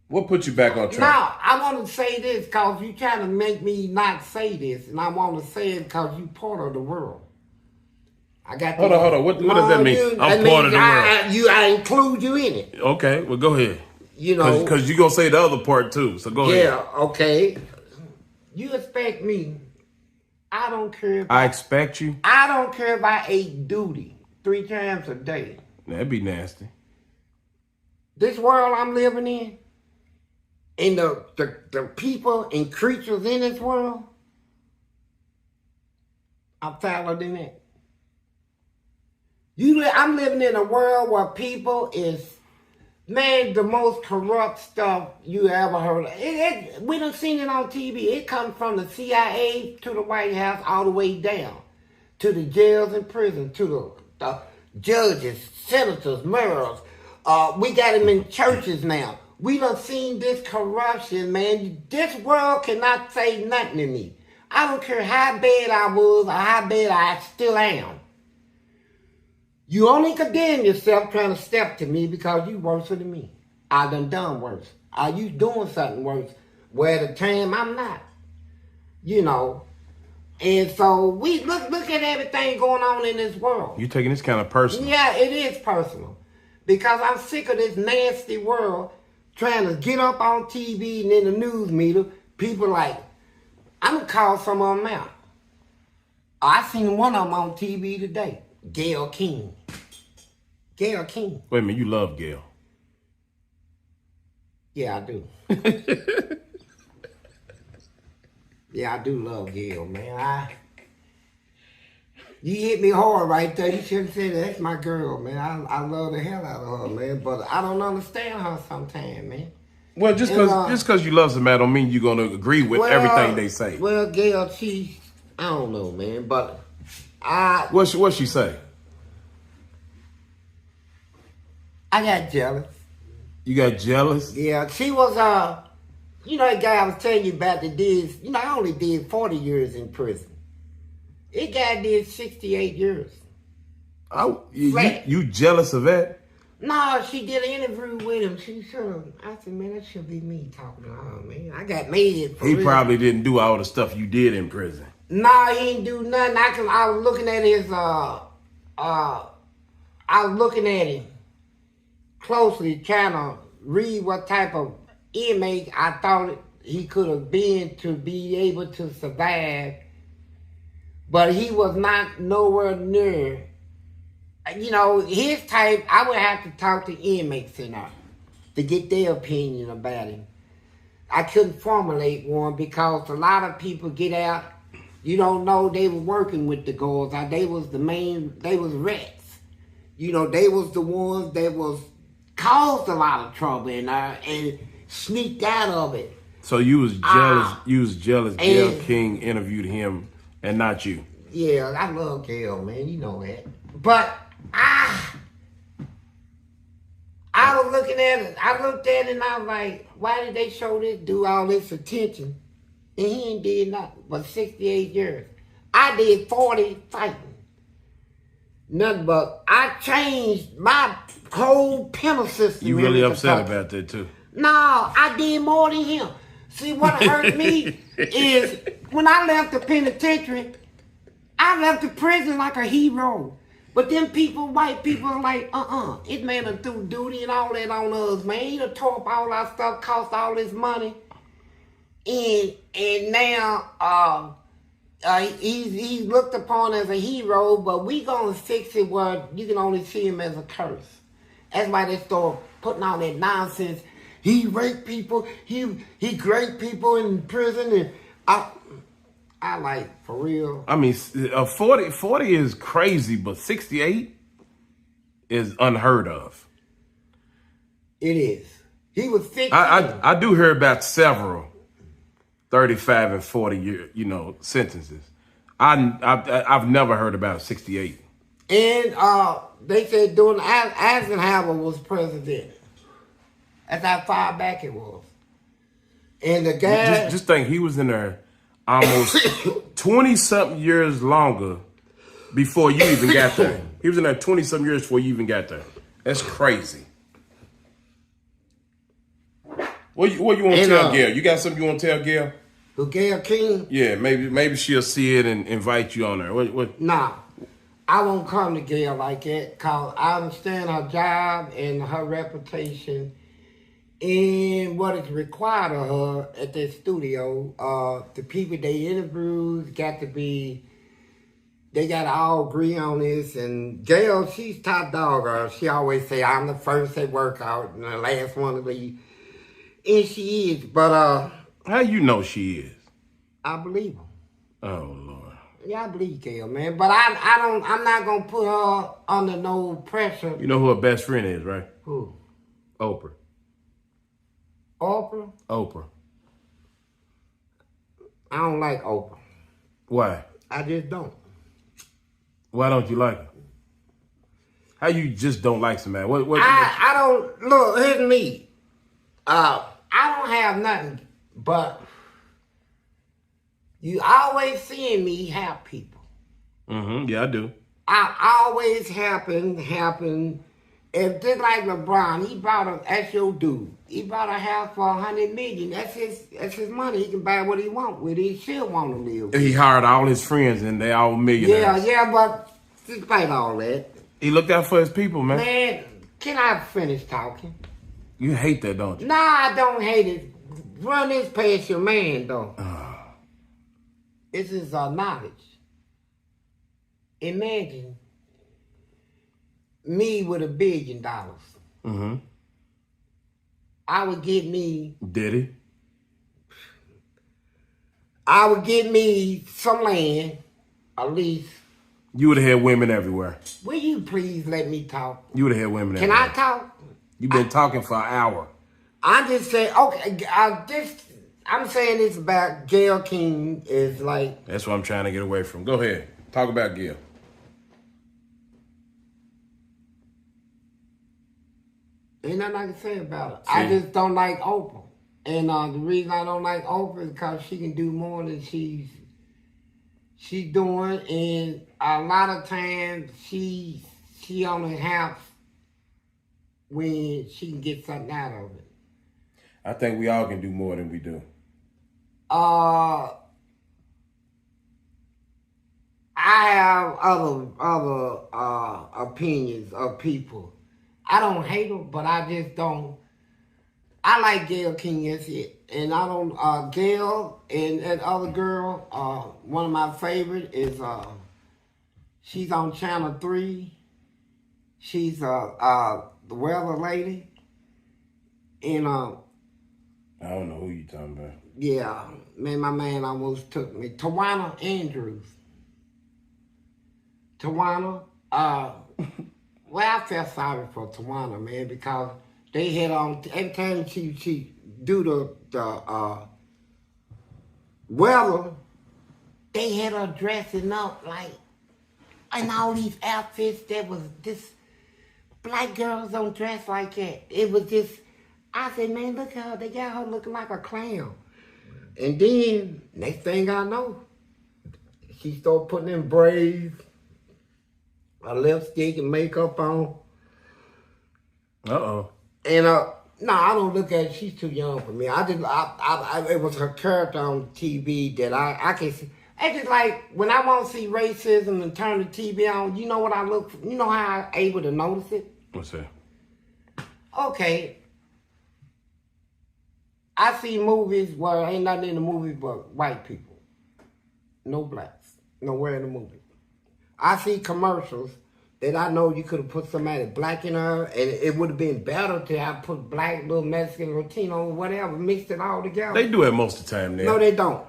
What put you back on track? Now, I want to say this because you're trying to make me not say this, and I want to say it because you're part of the world. I got. Hold on. What does that mean? I'm part of the world. I include you in it. Okay, well, go ahead. You know, because you're going to say the other part too, so go ahead. Yeah, okay. You expect me. I don't care. I expect you? I don't care if I ate duty 3 times a day. That'd be nasty. This world I'm living in, and the people and creatures in this world, I'm fouler than that. I'm living in a world where people is, man, the most corrupt stuff you ever heard of. We done seen it on TV. It comes from the CIA to the White House all the way down to the jails and prisons, to the judges, senators, mayors. We got them in churches now. We done seen this corruption, man. This world cannot say nothing to me. I don't care how bad I was or how bad I still am. You only condemn yourself trying to step to me because you worse than me. I done worse. Are you doing something worse? Well, at the time, I'm not. You know. And so we look at everything going on in this world. You're taking this kind of personal. Yeah, it is personal. Because I'm sick of this nasty world trying to get up on TV and in the news media. People like, I'm going to call some of them out. I seen one of them on TV today. Gayle King. Gayle King. Wait a minute, you love Gayle. Yeah, I do. Yeah, I do love Gayle, man. You hit me hard right there. You should have said that's my girl, man. I love the hell out of her, man. But I don't understand her sometimes, man. Well, just because you love somebody don't mean you're going to agree with everything they say. Well, Gayle, I don't know, man. But What's she say? I got jealous. You got jealous? Yeah, she was, you know that guy I was telling you about that did, you know, I only did 40 years in prison. That guy did 68 years. You jealous of that? No, she did an interview with him. She said, I said, man, that should be me talking to her, man. I got made for He real. probably didn't do all the stuff you did in prison. No, he didn't do nothing. I was looking at his, I was looking at him closely, trying to read what type of inmate I thought he could have been to be able to survive. But he was not nowhere near, you know, his type. I would have to talk to inmates in there to get their opinion about him. I couldn't formulate one because a lot of people get out You don't know they were working with the girls. They was the main, they was rats. You know, they was the ones that was caused a lot of trouble and sneaked out of it. So you was jealous. You was jealous. Gayle King interviewed him and not you. Yeah, I love Gayle, man. You know that. But I was looking at it. I looked at it and I was like, why did they show this dude all this attention? And he ain't did nothing but 68 years. I did 40 fighting. Nothing but I changed my whole penal system. You really upset about that too? No, I did more than him. See, what hurt me is when I left the penitentiary, I left the prison like a hero. But then people, white people, are like, it made him threw duty and all that on us, man. He done tore up all our stuff, cost all this money. And now he's looked upon as a hero, but we gonna fix it where you can only see him as a curse. That's why they start putting all that nonsense. He raped people. He raped people in prison, and I like, for real. I mean, 40 is crazy, but 68 is unheard of. It is. He was 15. I do hear about several 35 and 40 year, sentences. I've never heard about 68. And they said during Eisenhower was president. That's how far back it was. And the guy... Just think, he was in there almost 20-something years longer before you even got there. He was in there 20-something years before you even got there. That's crazy. What you want to tell Gayle? You got something you want to tell Gayle? Who, Gayle King? Yeah, maybe she'll see it and invite you on there. What? Nah, I won't come to Gayle like that because I understand her job and her reputation and what is required of her at that studio. The people they interviewed got to be, they got to all agree on this. And Gayle, she's top dog. She always say, I'm the first at workout and the last one to leave. And she is, but how you know she is? I believe her. Oh Lord. Yeah, I believe Gayle, man. But I'm not gonna put her under no pressure. You know who her best friend is, right? Who? Oprah. Oprah? Oprah. I don't like Oprah. Why? I just don't. Why don't you like her? How you just don't like somebody? I don't, look, here's me. I don't have nothing, but you always seeing me help people. Mm-hmm. Yeah, I do. I always happen. If just like LeBron, he bought that's your dude. He bought a house for $100 million. That's his money. He can buy what he want with it. He still want to live. He hired all his friends and they all millionaires. Yeah, but despite all that, he looked out for his people, man. Man, can I finish talking? You hate that, don't you? Nah, I don't hate it. Run this past your man, though. This is knowledge. Imagine me with $1 billion. Mm-hmm. I would get me... Did he? I would get me some land, at least. You would have had women everywhere. Will you please let me talk? You would have had women everywhere. Can I talk? You've been talking for an hour. I'm just saying, okay, I'm saying this about Gayle King is like... That's what I'm trying to get away from. Go ahead. Talk about Gayle. Ain't nothing I can say about it. See? I just don't like Oprah. And the reason I don't like Oprah is because she can do more than she's doing. And a lot of times she only helps when she can get something out of it. I think we all can do more than we do. I have other opinions of people. I don't hate them, but I just don't. I like Gayle King, that's it. And I don't, Gayle and that other girl, one of my favorite is, she's on Channel 3. She's the weather lady. And, I don't know who you talking about. Yeah, man, my man almost took me. Tawana Andrews. Tawana, well, I felt sorry for Tawana, man, because they had on, every time she do the weather, they had her dressing up like, and all these outfits that was this, black girls don't dress like that. It was just, I said, man, look at her, they got her looking like a clown. And then, next thing I know, she started putting in braids, a lipstick and makeup on. Uh-oh. And no, I don't look at it. She's too young for me. It was her character on TV that I can see. It's just like when I want to see racism and turn the TV on. You know what I look for? You know how I'm able to notice it? What's that? Okay. I see movies where ain't nothing in the movie but white people. No blacks. Nowhere in the movie. I see commercials that I know you could have put somebody black in her, and it would have been better to have put black, little Mexican, Latino, whatever, mixed it all together. They do it most of the time now. No, they don't.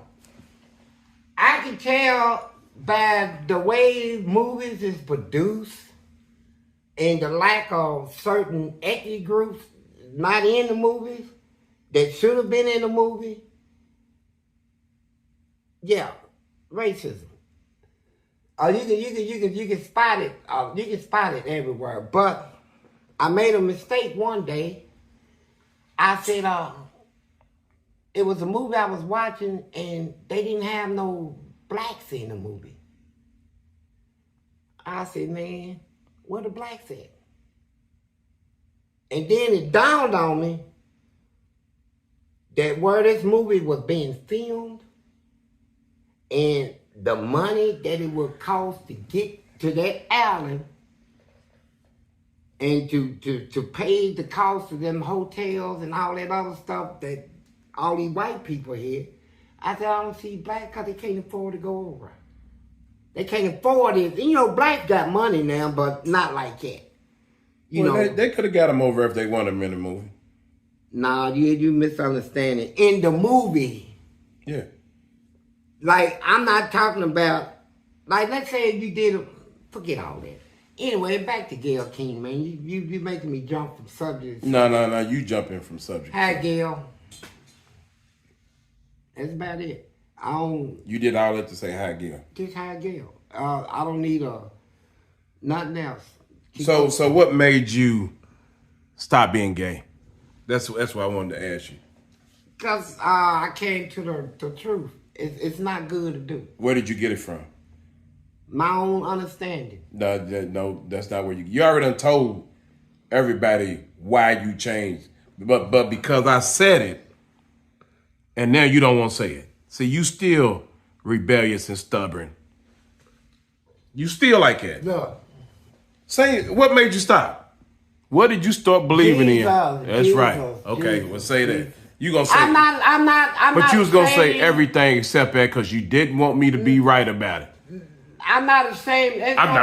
I can tell by the way movies is produced and the lack of certain ethnic groups not in the movies that should have been in the movie. Yeah, racism. You can spot it. You can spot it everywhere. But I made a mistake one day. I said, it was a movie I was watching, and they didn't have no blacks in the movie. I said, man, where the blacks at? And then it dawned on me that where this movie was being filmed and the money that it would cost to get to that island and to pay the cost of them hotels and all that other stuff that all these white people had, I said, I don't see black because they can't afford to go over. They can't afford it. And, you know, blacks got money now, but not like that. You know, they could have got them over if they wanted them in the movie. Nah, you misunderstanding. In the movie. Yeah. Like, I'm not talking about, like, let's say if you did, forget all that. Anyway, back to Gail King, man. You making me jump from subjects. No, you jumping from subject. Hi, Gail. That's about it. I don't. You did all that to say hi, Gail. Just hi, Gail. I don't need nothing else. So what made you stop being gay? That's what I wanted to ask you. Because I came to the truth. It's not good to do. Where did you get it from? My own understanding. No, that's not where you already done told everybody why you changed. But because I said it, and now you don't want to say it. See, you still rebellious and stubborn. You still like that. Look. Say, what made you stop? What did you start believing in? That's Jesus, right. Okay, Jesus, well, say Jesus. that. You gonna say? I'm not. But you was gonna say saying, everything except that because you didn't want me to be right about it. I'm not ashamed. I'm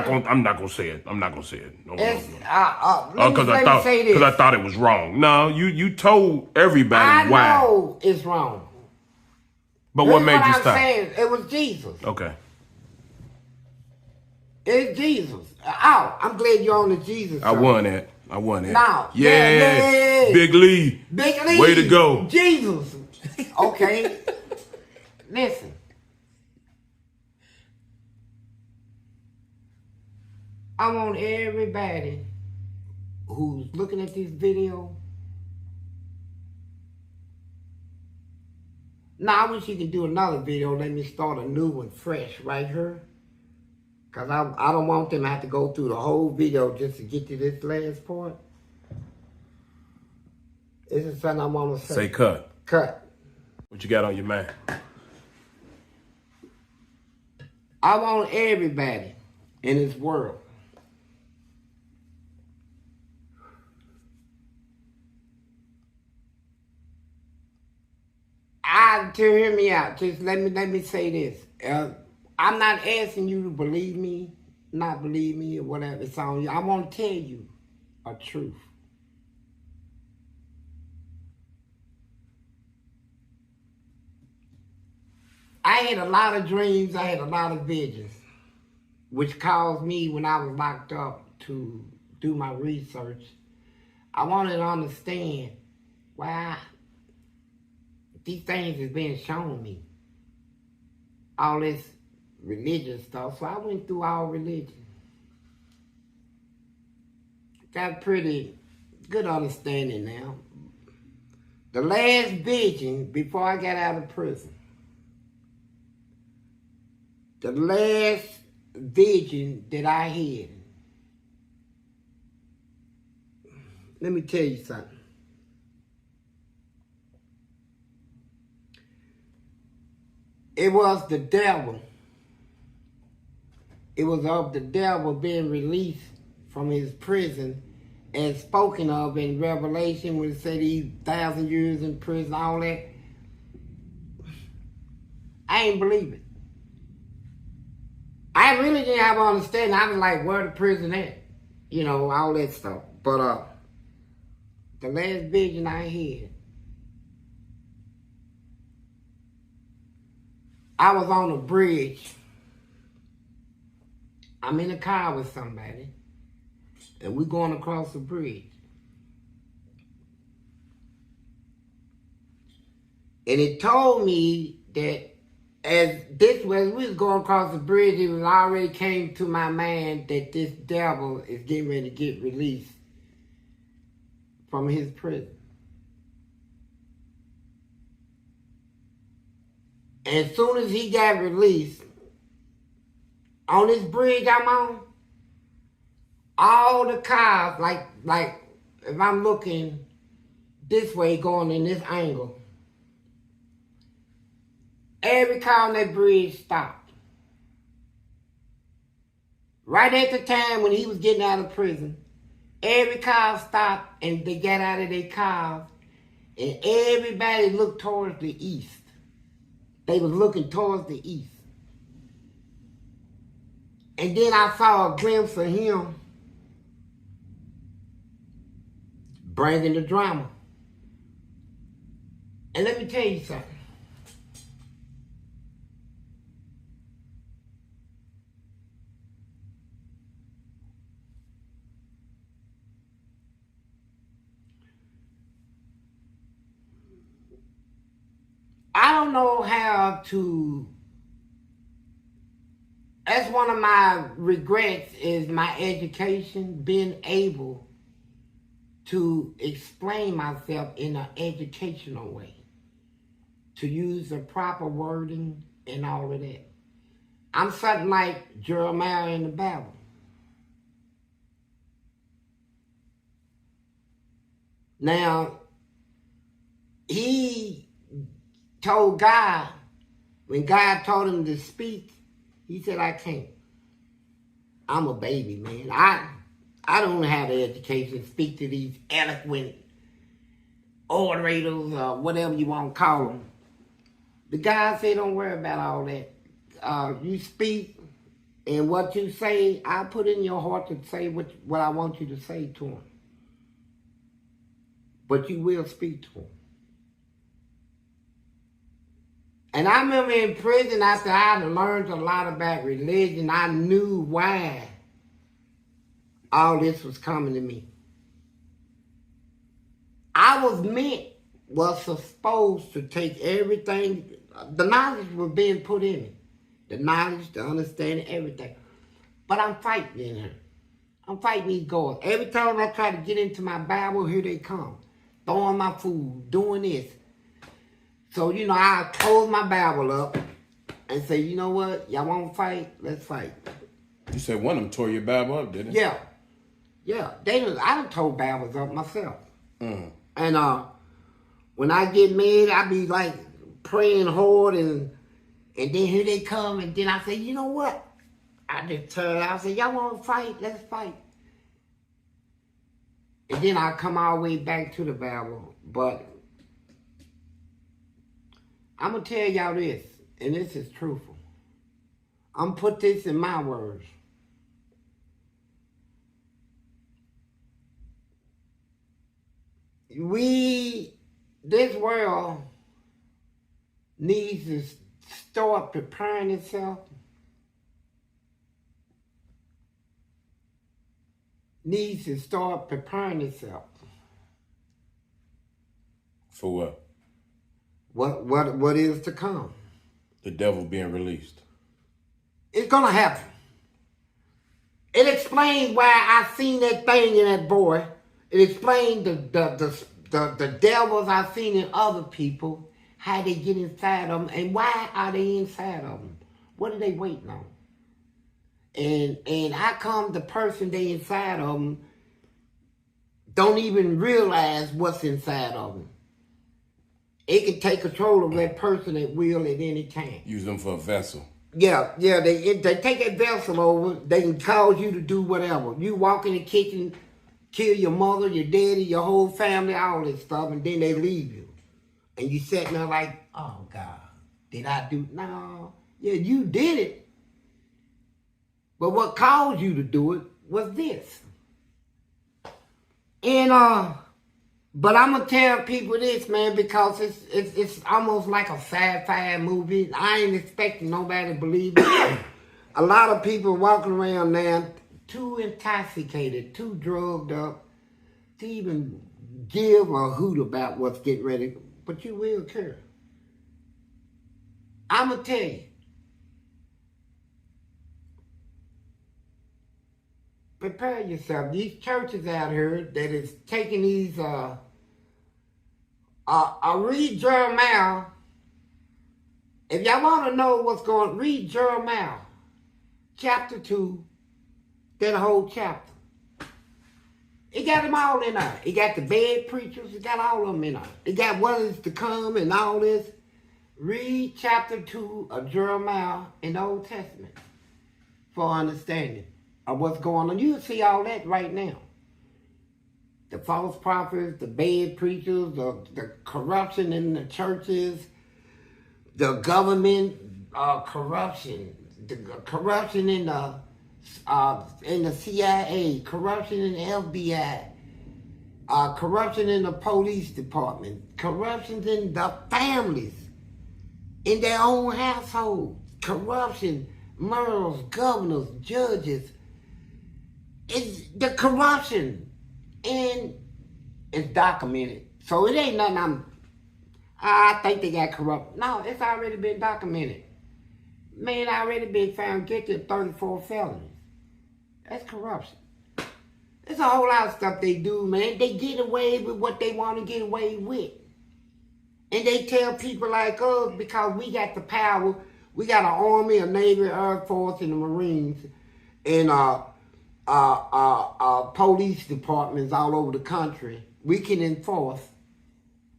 not gonna say it. I'm not gonna say it. No. Because I thought it was wrong. No, you told everybody why. I know it's wrong. But what made you stop? I'm saying, it was Jesus. Okay. It's Jesus. Oh, I'm glad you're on the Jesus. I won that. No. Yeah. Big Lee. Way to go. Jesus. Okay. Listen. I want everybody who's looking at this video. Now, I wish you could do another video. Let me start a new one fresh right here. Because I don't want them to have to go through the whole video just to get to this last part. This is something I want to say. Say cut. Cut. What you got on your mind? I want everybody in this world to hear me out. Just let me say this. I'm not asking you to believe me, not believe me, or whatever. It's on you. I want to tell you a truth. I had a lot of dreams. I had a lot of visions, which caused me, when I was locked up, to do my research. I wanted to understand why these things is being shown me. All this religious stuff. So I went through all religion. Got pretty good understanding now. The last vision before I got out of prison. The last vision that I had. Let me tell you something. It was the devil. It was of the devil being released from his prison and spoken of in Revelation when it said he's 1,000 years in prison, all that. I ain't believe it. I really didn't have an understanding. I was like, where the prison at? You know, all that stuff. But the last vision I had, I was on a bridge. I'm in a car with somebody, and we're going across the bridge. And it told me that as we was going across the bridge, it was already came to my mind that this devil is getting ready to get released from his prison. And as soon as he got released, on this bridge I'm on, all the cars, like if I'm looking this way going in this angle, every car on that bridge stopped. Right at the time when he was getting out of prison, every car stopped and they got out of their cars and everybody looked towards the east. They was looking towards the east. And then I saw a glimpse of him bringing the drama. And let me tell you something. I don't know how to. That's one of my regrets is my education, being able to explain myself in an educational way, to use the proper wording and all of that. I'm something like Jeremiah in the Bible. Now, he told God, when God told him to speak, he said, I can't. I'm a baby, man. I don't have the education to speak to these eloquent orators or whatever you want to call them. The God said, don't worry about all that. You speak, and what you say, I put in your heart to say what I want you to say to him. But you will speak to him. And I remember in prison, after I had learned a lot about religion, I knew why all this was coming to me. I was supposed to take everything, the knowledge was being put in me. The knowledge, the understanding, everything. But I'm fighting in here. I'm fighting these goals. Every time I try to get into my Bible, here they come. Throwing my food, doing this. So, I close my Bible up and say, you know what? Y'all want to fight? Let's fight. You said one of them tore your Bible up, didn't it? Yeah. Yeah. I done tore Bibles up myself. And when I get mad, I be like praying hard and then here they come. And then I say, you know what? I just turn out and say, y'all want to fight? Let's fight. And then I come all the way back to the Bible. But I'm going to tell y'all this, and this is truthful. I'm going to put this in my words. This world needs to start preparing itself, needs to start preparing itself. For what? What is to come? The devil being released. It's gonna happen. It explains why I seen that thing in that boy. It explains the devils I seen in other people, how they get inside of them, and why are they inside of them? What are they waiting on? And how come the person they inside of them don't even realize what's inside of them? It can take control of that person at will at any time. Use them for a vessel. Yeah, they take that vessel over. They can cause you to do whatever. You walk in the kitchen, kill your mother, your daddy, your whole family, all this stuff, and then they leave you. And you sitting there like, oh God, did I do? No. Yeah, you did it. But what caused you to do it was this. And but I'm gonna tell people this, man, because it's almost like a sci-fi movie. I ain't expecting nobody to believe it. A lot of people walking around now too intoxicated, too drugged up to even give a hoot about what's getting ready. But you will care. I'm gonna tell you. Prepare yourself. These churches out here that is taking these read Jeremiah. If y'all want to know what's going on, read Jeremiah chapter 2, that whole chapter. It got them all in there. It got the bad preachers. It got all of them in there. It got what is to come and all this. Read chapter 2 of Jeremiah in the Old Testament for understanding of what's going on. You'll see all that right now. The false prophets, the bad preachers, the corruption in the churches, the government corruption, the corruption in the CIA, corruption in the FBI, corruption in the police department, corruption in the families, in their own household, corruption, mayors, governors, judges. It's the corruption. And it's documented. So it ain't nothing I think they got corrupt. No, it's already been documented. Man already been found guilty of 34 felonies. That's corruption. There's a whole lot of stuff they do, man. They get away with what they want to get away with. And they tell people like us, because we got the power, we got an army, a navy, air force, and the Marines, and police departments all over the country, we can enforce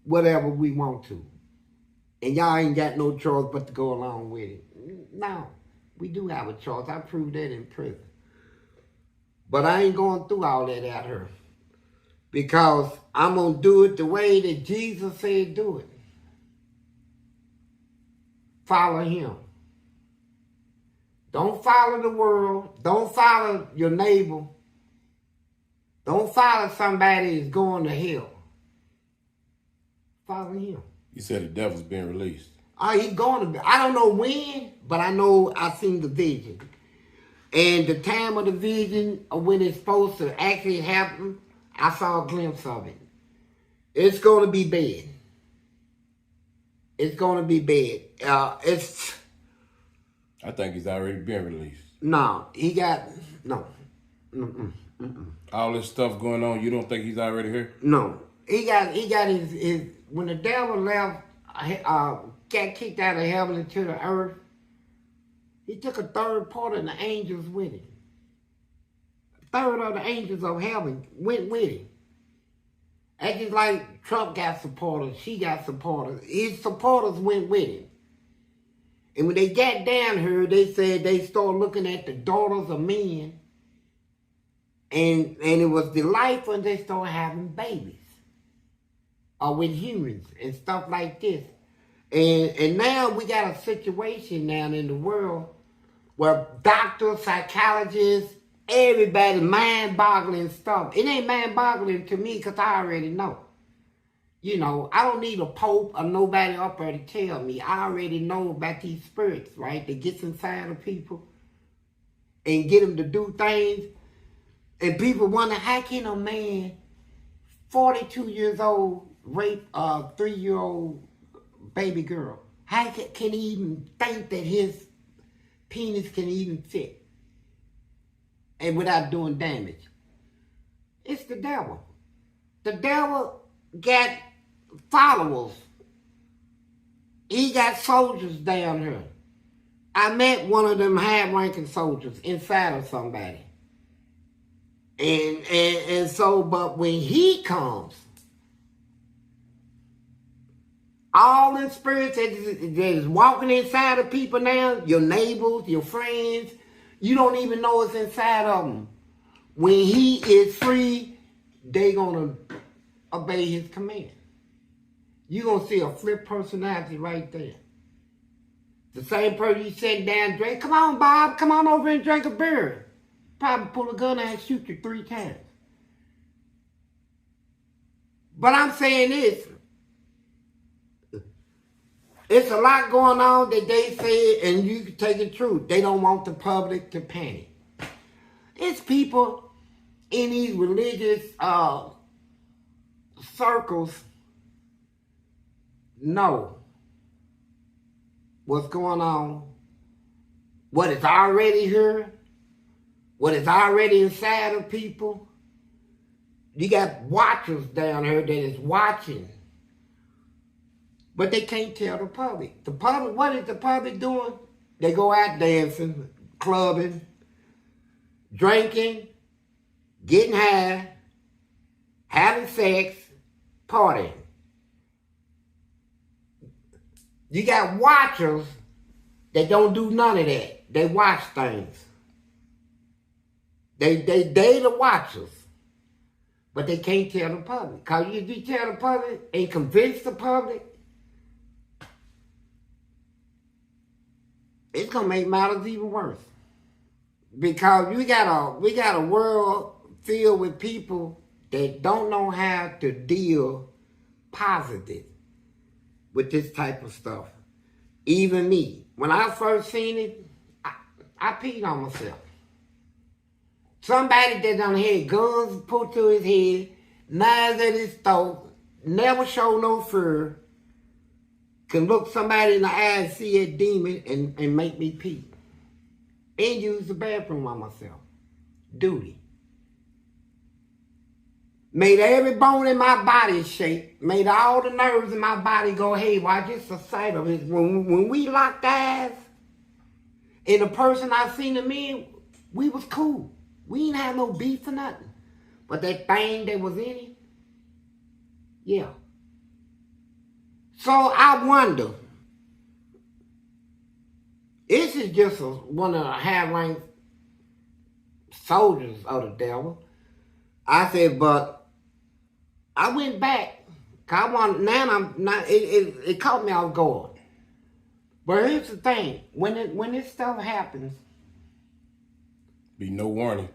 whatever we want to. And y'all ain't got no choice but to go along with it. No, we do have a choice. I proved that in prison. But I ain't going through all that out here. Because I'm going to do it the way that Jesus said do it. Follow him. Don't follow the world. Don't follow your neighbor. Don't follow somebody that's going to hell. Follow him. You said the devil's being released. He's going to be. I don't know when, but I know I seen the vision. And the time of the vision, or when it's supposed to actually happen, I saw a glimpse of it. It's going to be bad. It's going to be bad. I think he's already been released. No, he got, no. All this stuff going on, you don't think he's already here? No. He got his when the devil left, got kicked out of heaven into the earth, he took a third part of the angels with him. A third of the angels of heaven went with him. That's just like Trump got supporters, she got supporters. His supporters went with him. And when they got down here, they said they started looking at the daughters of men. And it was delightful when they started having babies. Or with humans and stuff like this. And now we got a situation now in the world where doctors, psychologists, everybody mind-boggling stuff. It ain't mind-boggling to me because I already know. You know, I don't need a pope or nobody up there to tell me. I already know about these spirits, right? That gets inside of people and get them to do things. And people wonder, how can a man, 42 years old, rape a 3-year-old baby girl? How can he even think that his penis can even fit? And without doing damage? It's the devil. The devil got followers. He got soldiers down here. I met one of them high-ranking soldiers inside of somebody. And so, but when he comes, all the spirits that is walking inside of people now, your neighbors, your friends, you don't even know it's inside of them. When he is free, they gonna obey his command. You're gonna see a flip personality right there. The same person you sitting down drink, come on, Bob, come on over and drink a beer. Probably pull a gun out and shoot you 3 times. But I'm saying this. It's a lot going on that they say, and you can take it true. They don't want the public to panic. It's people in these religious circles know what's going on, what is already here, what is already inside of people. You got watchers down here that is watching, but they can't tell the public. The public, what is the public doing? They go out dancing, clubbing, drinking, getting high, having sex, partying. You got watchers that don't do none of that. They watch things. They the watchers. But they can't tell the public. Because if you tell the public and convince the public, it's gonna make matters even worse. Because we got a world filled with people that don't know how to deal positive with this type of stuff. Even me. When I first seen it, I peed on myself. Somebody that done had guns put to his head, knives at his throat, never show no fear, can look somebody in the eye and see a demon and make me pee. And use the bathroom on myself. Duty. Made every bone in my body shake. Made all the nerves in my body go haywire. Just the sight of it. When we locked eyes, and the person I seen him in, we was cool. We ain't have no beef or nothing. But that thing that was in him, yeah. So I wonder, this is just one of the high-ranked soldiers of the devil. I said, but I went back. Cause I want, now I'm not, it caught me off guard. But here's the thing, when this stuff happens, be no warning.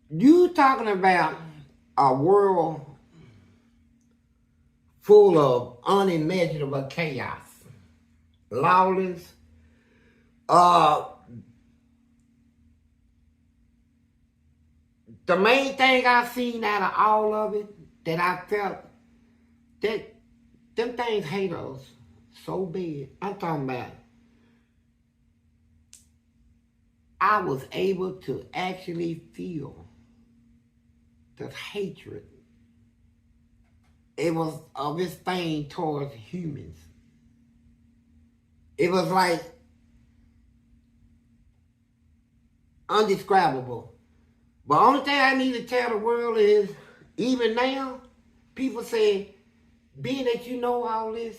You talking about a world full of unimaginable chaos, lawless, the main thing I seen out of all of it, that I felt, that them things hate us so bad. I'm talking about, I was able to actually feel the hatred. It was of this thing towards humans. It was like undescribable. But only thing I need to tell the world is, even now, people say, being that you know all this,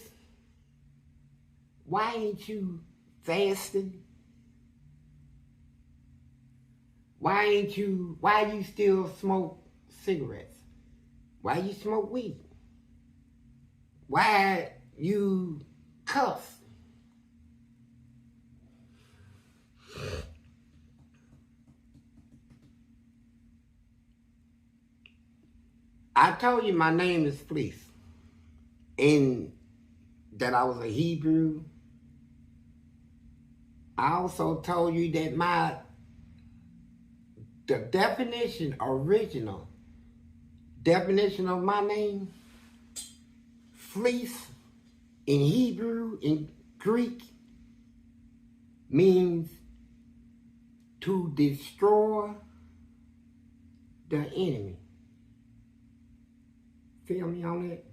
why ain't you fasting? Why you still smoke cigarettes? Why you smoke weed? Why you cuss? I told you my name is Fleece. And that I was a Hebrew. I also told you that the original definition of my name, Fleece, in Hebrew, in Greek, means to destroy the enemy. Feel me on that?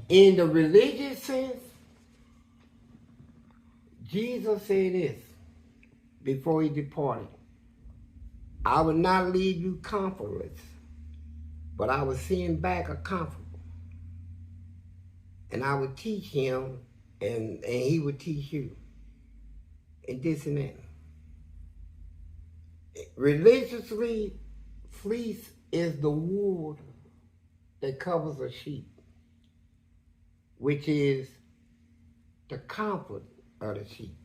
In the religious sense, Jesus said this before he departed. I will not leave you comfortless, but I will send back a comforter. And I would teach him, and he would teach you. And this and that. Religiously, fleece is the wool that covers a sheep, which is the comfort of the sheep.